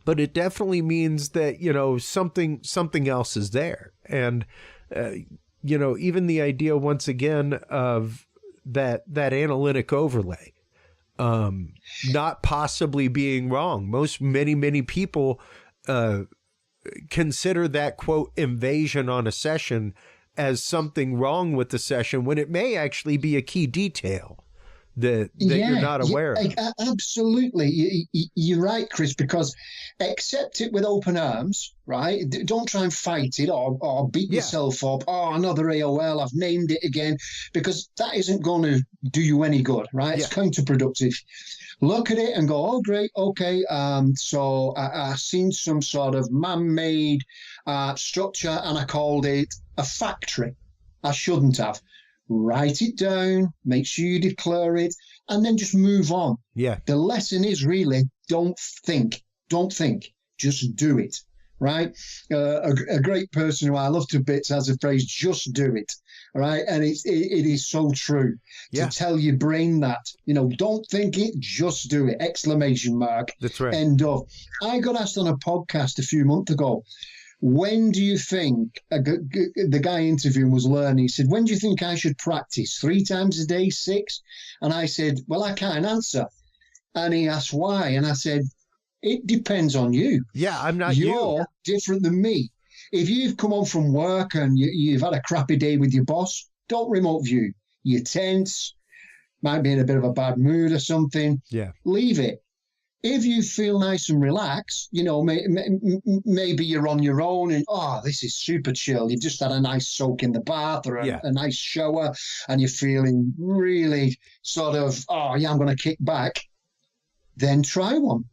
but it definitely means that something else is there. And even the idea, once again, of that analytic overlay, not possibly being wrong. Many people consider that, quote, invasion on a session as something wrong with the session, when it may actually be a key detail that you're not aware of. Absolutely. You're right, Chris, because accept it with open arms, right? Don't try and fight it or beat yourself up. Oh, another AOL, I've named it again, because that isn't going to do you any good, right? It's counterproductive. Look at it and go, oh, great, okay. So I've seen some sort of man-made structure, and I called it a factory. I shouldn't have. Write it down, make sure you declare it, and then just move on. Yeah. The lesson is really don't think, just do it. right? A great person who I love to bits has a phrase, just do it, right? And it is so true Yeah. to tell your brain that, don't think it, just do it, exclamation mark. That's right. End of. I got asked on a podcast a few months ago, when do you think, the guy interviewing was learning, he said, when do you think I should practice? 3 times a day, 6? And I said, well, I can't answer. And he asked why. And I said, it depends on you. Yeah, I'm not You're different than me. If you've come home from work and you've had a crappy day with your boss, don't remote view. You're tense, might be in a bit of a bad mood or something. Yeah. Leave it. If you feel nice and relaxed, maybe you're on your own and, this is super chill. You've just had a nice soak in the bath or a nice shower and you're feeling really sort of, I'm going to kick back. Then try one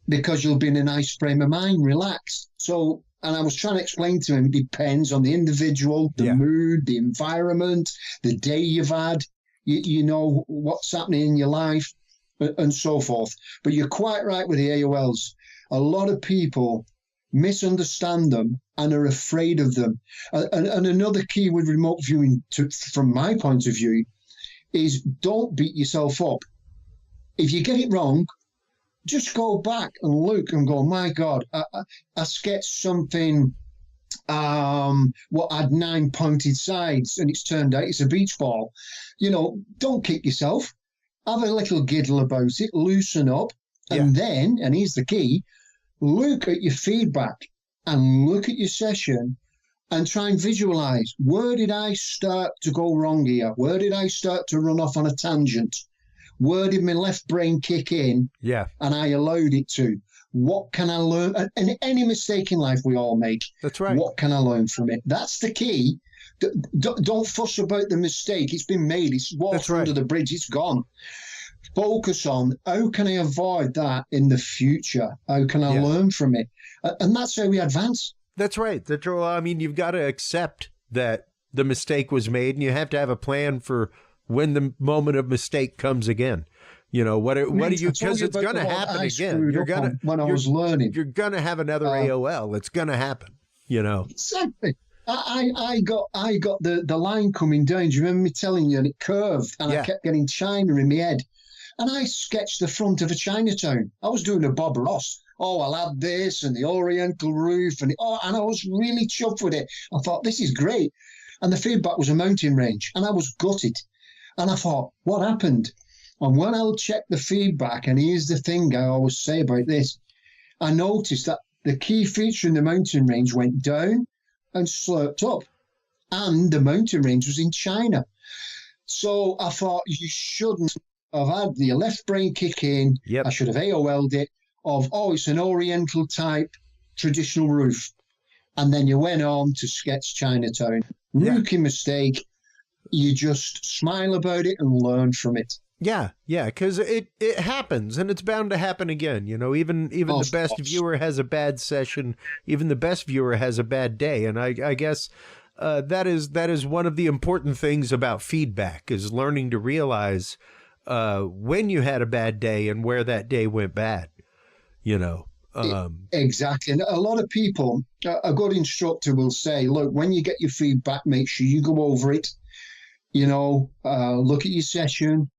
because you'll be in a nice frame of mind, relaxed. So, and I was trying to explain to him, it depends on the individual, the mood, the environment, the day you've had, you know, what's happening in your life. And so forth. But you're quite right with the AOLs. A lot of people misunderstand them and are afraid of them. And another key with remote viewing, from my point of view, is don't beat yourself up. If you get it wrong, just go back and look and go, my God, I sketched something what had 9 pointed sides and it's turned out it's a beach ball. Don't kick yourself. Have a little giggle about it, loosen up, and then, and here's the key, look at your feedback and look at your session and try and visualize, where did I start to go wrong here? Where did I start to run off on a tangent? Where did my left brain kick in? Yeah. And I allowed it to. What can I learn? And any mistake in life we all make. That's right. What can I learn from it? That's the key. Don't fuss about the mistake. It's been made. It's water under the bridge. It's gone. Focus on how can I avoid that in the future? How can I learn from it? And that's how we advance. That's right. I mean, you've got to accept that the mistake was made, and you have to have a plan for when the moment of mistake comes again. What do you, because it's going to happen again. When I was learning, you're going to have another AOL. It's going to happen. Exactly. I got the line coming down. Do you remember me telling you? And it curved, and I kept getting China in my head. And I sketched the front of a Chinatown. I was doing a Bob Ross. I'll add this and the Oriental roof, and I was really chuffed with it. I thought, this is great. And the feedback was a mountain range, and I was gutted. And I thought, what happened? And when I'll check the feedback, and here's the thing I always say about this, I noticed that the key feature in the mountain range went down and slurped up, and the mountain range was in China. So I thought, you shouldn't have had your left brain kick in. Yep. I should have AOL'd it of, it's an Oriental type traditional roof. And then you went on to sketch Chinatown. Rookie mistake. You just smile about it and learn from it. Yeah, because it happens, and it's bound to happen again. Even the best viewer has a bad session. Even the best viewer has a bad day, and I guess that is one of the important things about feedback, is learning to realize when you had a bad day and where that day went bad. Exactly, and a lot of people, a good instructor will say, look, when you get your feedback, make sure you go over it. Look at your session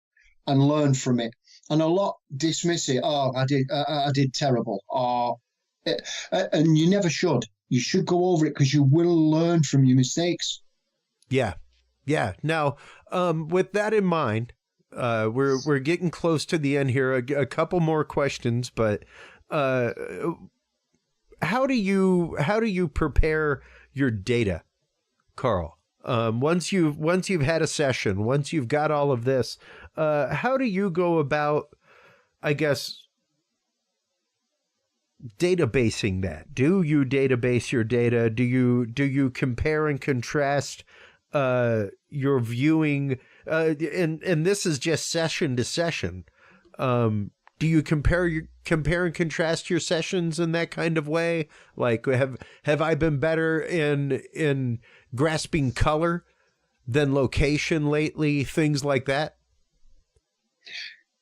and learn from it. And a lot dismiss it. I did terrible. And you never should. You should go over it because you will learn from your mistakes. Yeah. Now, with that in mind, we're getting close to the end here. A couple more questions, but how do you prepare your data, Carl? Once you've had a session, once you've got all of this, how do you go about, I guess, databasing that? Do you database your data? Do you compare and contrast your viewing? And this is just session to session. Do you compare and contrast your sessions in that kind of way? Like, have I been better in grasping color than location lately? Things like that.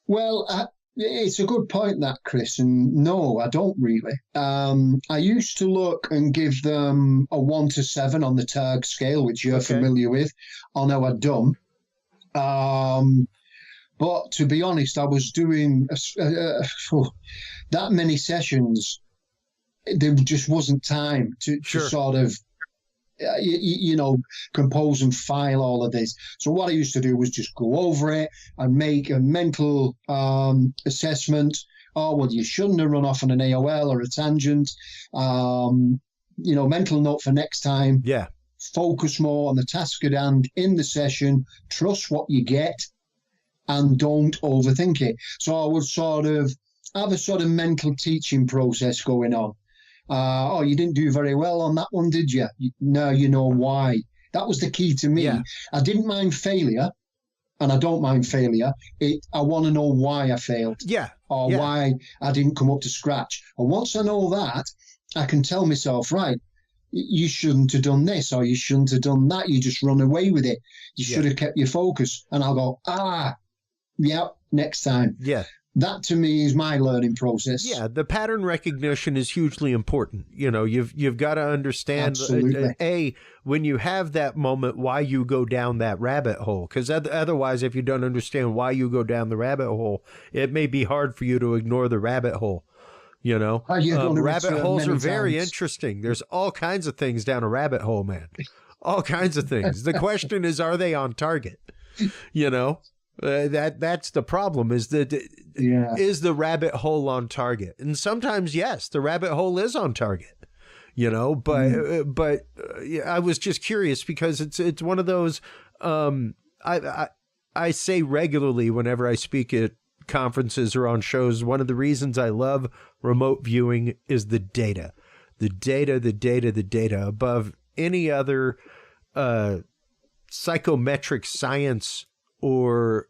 Well, It's a good point, that, Chris. And no, I don't really. I used to look and give them a 1 to 7 on the TARG scale, which you're familiar with, on how I'd done. But to be honest, I was doing that many sessions. There just wasn't time to sort of, compose and file all of this. So what I used to do was just go over it and make a mental assessment. Oh, well, you shouldn't have run off on an AOL or a tangent. Mental note for next time. Yeah. Focus more on the task at hand in the session. Trust what you get and don't overthink it. So I would sort of have a sort of mental teaching process going on. You didn't do very well on that one, did you? Now you know why. That was the key to me. Yeah. I didn't mind failure, and I don't mind failure. I want to know why I failed. Yeah. Or why I didn't come up to scratch. And once I know that, I can tell myself, right, you shouldn't have done this, or you shouldn't have done that. You just run away with it. You should have kept your focus. And I'll go, next time. Yeah. That to me is my learning process. Yeah, the pattern recognition is hugely important. You've got to understand, when you have that moment, why you go down that rabbit hole. Because otherwise, if you don't understand why you go down the rabbit hole, it may be hard for you to ignore the rabbit hole. Rabbit holes are very interesting. There's all kinds of things down a rabbit hole, man. All kinds of things. The question is, are they on target? That's the problem, is the rabbit hole on target? And sometimes, yes, the rabbit hole is on target, but I was just curious because it's one of those, I say regularly whenever I speak at conferences or on shows, one of the reasons I love remote viewing is the data above any other, psychometric science or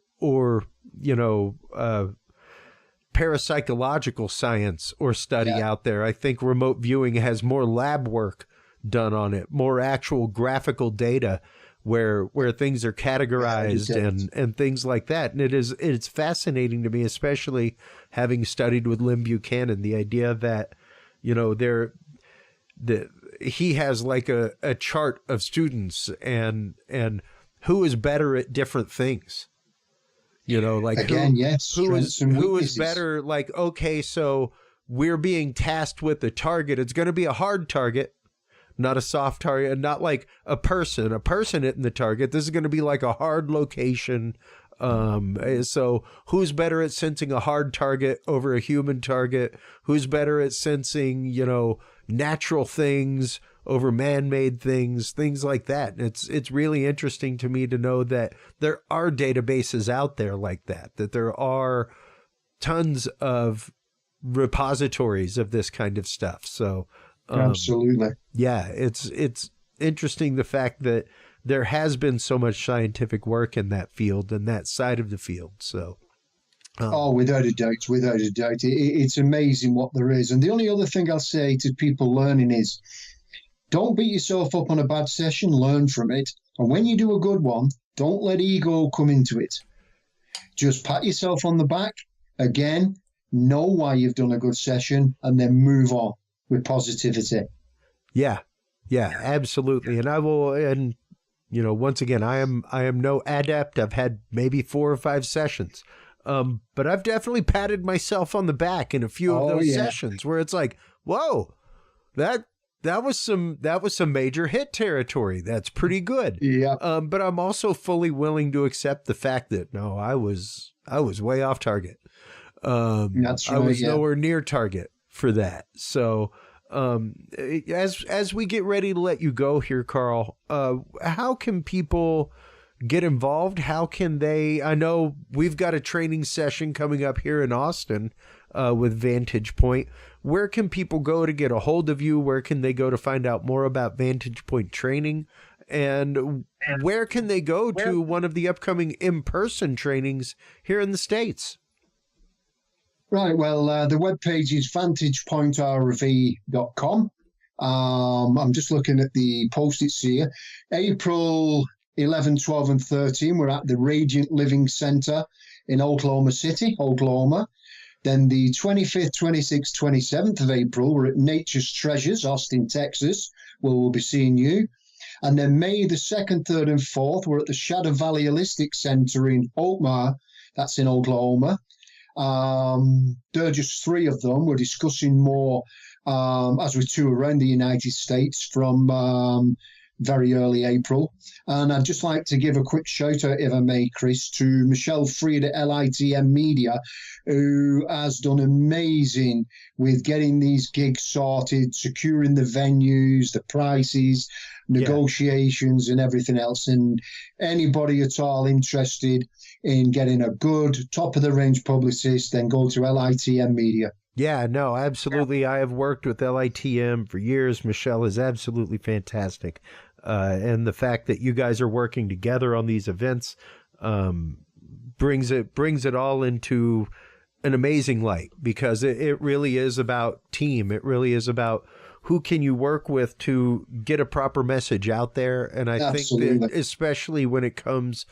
parapsychological science or study out there. I think remote viewing has more lab work done on it, more actual graphical data where things are categorized and things like that. And it's fascinating to me, especially having studied with Lynn Buchanan, the idea that, he has like a chart of students and who is better at different things. Who is better? Like, okay, so we're being tasked with a target. It's going to be a hard target, not a soft target, and not like a person hitting the target. This is going to be like a hard location. So who's better at sensing a hard target over a human target? Who's better at sensing, natural things over man-made things like that. It's really interesting to me to know that there are databases out there like that there are tons of repositories of this kind of stuff. So absolutely. Yeah, it's interesting the fact that there has been so much scientific work in that field and that side of the field. So without a doubt. It's amazing what there is. And the only other thing I'll say to people learning is, don't beat yourself up on a bad session, learn from it. And when you do a good one, don't let ego come into it. Just pat yourself on the back. Again, know why you've done a good session and then move on with positivity. Yeah, absolutely. And I will, once again, I am no adept. I've had maybe 4 or 5 sessions. But I've definitely patted myself on the back in a few of those sessions where it's like, whoa, that was some major hit territory. That's pretty good. Yeah. But I'm also fully willing to accept the fact that no, I was way off target. That's right, I was nowhere near target for that. So as we get ready to let you go here, Carl, how can people get involved? How can they? I know we've got a training session coming up here in Austin with Vantage Point. Where can people go to get a hold of you? Where can they go to find out more about Vantage Point training? And where can they go to one of the upcoming in-person trainings here in the States? Right. Well, the webpage is vantagepointrv.com. I'm just looking at the post-its here. April 11, 12, and 13, we're at the Radiant Living Center in Oklahoma City, Oklahoma. Then the 25th, 26th, 27th of April, we're at Nature's Treasures, Austin, Texas, where we'll be seeing you. And then May the 2nd, 3rd, and 4th, we're at the Shadow Valley Holistic Center in Oakmar. That's in Oklahoma. There are just 3 of them. We're discussing more as we tour around the United States from very early April. And I'd just like to give a quick shout out, if I may, Chris, to Michelle Freed at LITM Media, who has done amazing with getting these gigs sorted, securing the venues, the prices, negotiations, and everything else. And anybody at all interested in getting a good top-of-the-range publicist, then go to LITM Media. Yeah, no, absolutely. I have worked with LITM for years. Michelle is absolutely fantastic. And the fact that you guys are working together on these events brings it all into an amazing light, because it really is about team. It really is about who can you work with to get a proper message out there. And I think that especially when it comes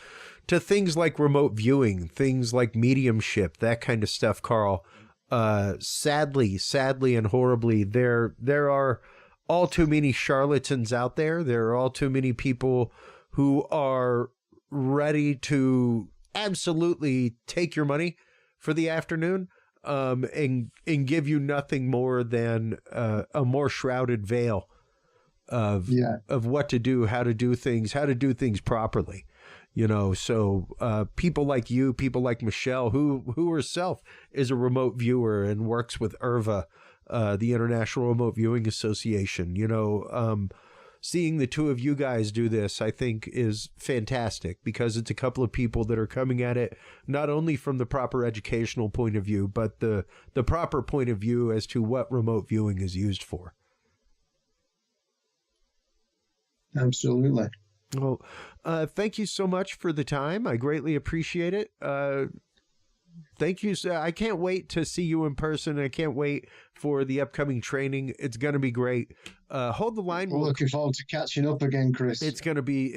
to things like remote viewing, things like mediumship, that kind of stuff, Carl, sadly and horribly, there are all too many charlatans out there. There are all too many people who are ready to absolutely take your money for the afternoon, and give you nothing more than a more shrouded veil of what to do, how to do things properly. You know, so people like you, people like Michelle, who herself is a remote viewer and works with IRVA, the International Remote Viewing Association, you know, seeing the 2 of you guys do this, I think, is fantastic, because it's a couple of people that are coming at it not only from the proper educational point of view, but the proper point of view as to what remote viewing is used for. Absolutely. Well, thank you so much for the time. I greatly appreciate it. Thank you. I can't wait to see you in person. I can't wait for the upcoming training. It's going to be great. Hold the line. We're looking forward to catching up again, Chris. It's going to be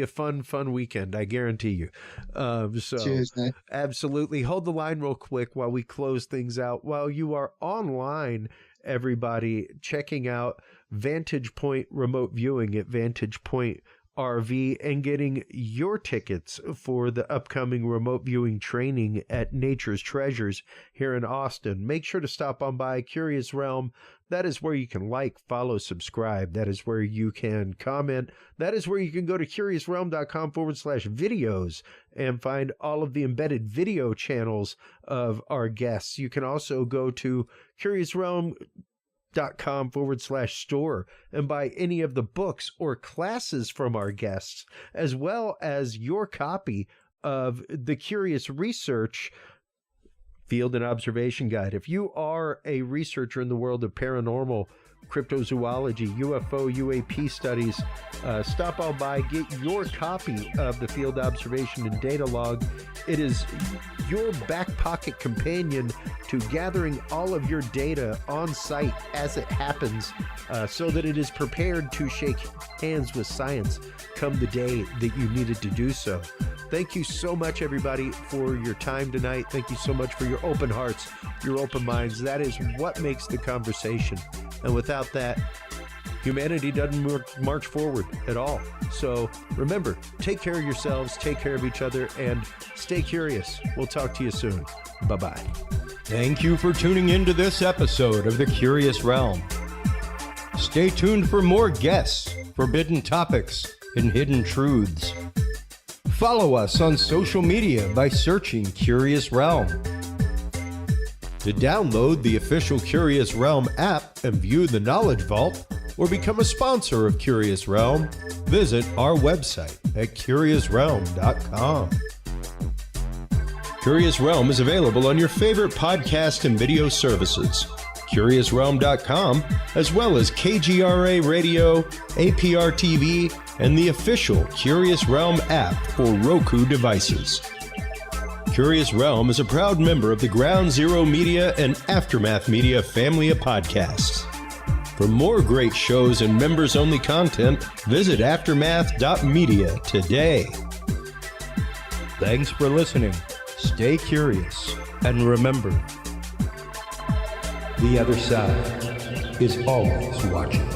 a fun weekend. I guarantee you. Cheers, Nick. Absolutely. Hold the line real quick while we close things out. While you are online, everybody, checking out Vantage Point Remote Viewing at Vantage Point RV and getting your tickets for the upcoming remote viewing training at Nature's Treasures here in Austin. Make sure to stop on by Curious Realm. That is where you can like, follow, subscribe. That is where you can comment. That is where you can go to curiousrealm.com/videos and find all of the embedded video channels of our guests. You can also go to curiousrealm.com/store and buy any of the books or classes from our guests, as well as your copy of the Curious Research Field and Observation Guide. If you are a researcher in the world of paranormal, cryptozoology, UFO, UAP studies, stop on by, get your copy of the Field Observation and Data Log. It is your back pocket companion to gathering all of your data on site as it happens, so that it is prepared to shake hands with science come the day that you needed to do so. Thank you so much, everybody, for your time tonight. Thank you so much for your open hearts, your open minds. That is what makes the conversation. And without that, humanity doesn't march forward at all. So remember, take care of yourselves, take care of each other, and stay curious. We'll talk to you soon. Bye-bye. Thank you for tuning into this episode of The Curious Realm. Stay tuned for more guests, forbidden topics, and hidden truths. Follow us on social media by searching Curious Realm. To download the official Curious Realm app and view the Knowledge Vault, or become a sponsor of Curious Realm, visit our website at curiousrealm.com. Curious Realm is available on your favorite podcast and video services, curiousrealm.com, as well as KGRA Radio, APR TV, and the official Curious Realm app for Roku devices. Curious Realm is a proud member of the Ground Zero Media and Aftermath Media family of podcasts. For more great shows and members-only content, visit aftermath.media today. Thanks for listening. Stay curious, and remember, The other side is always watching.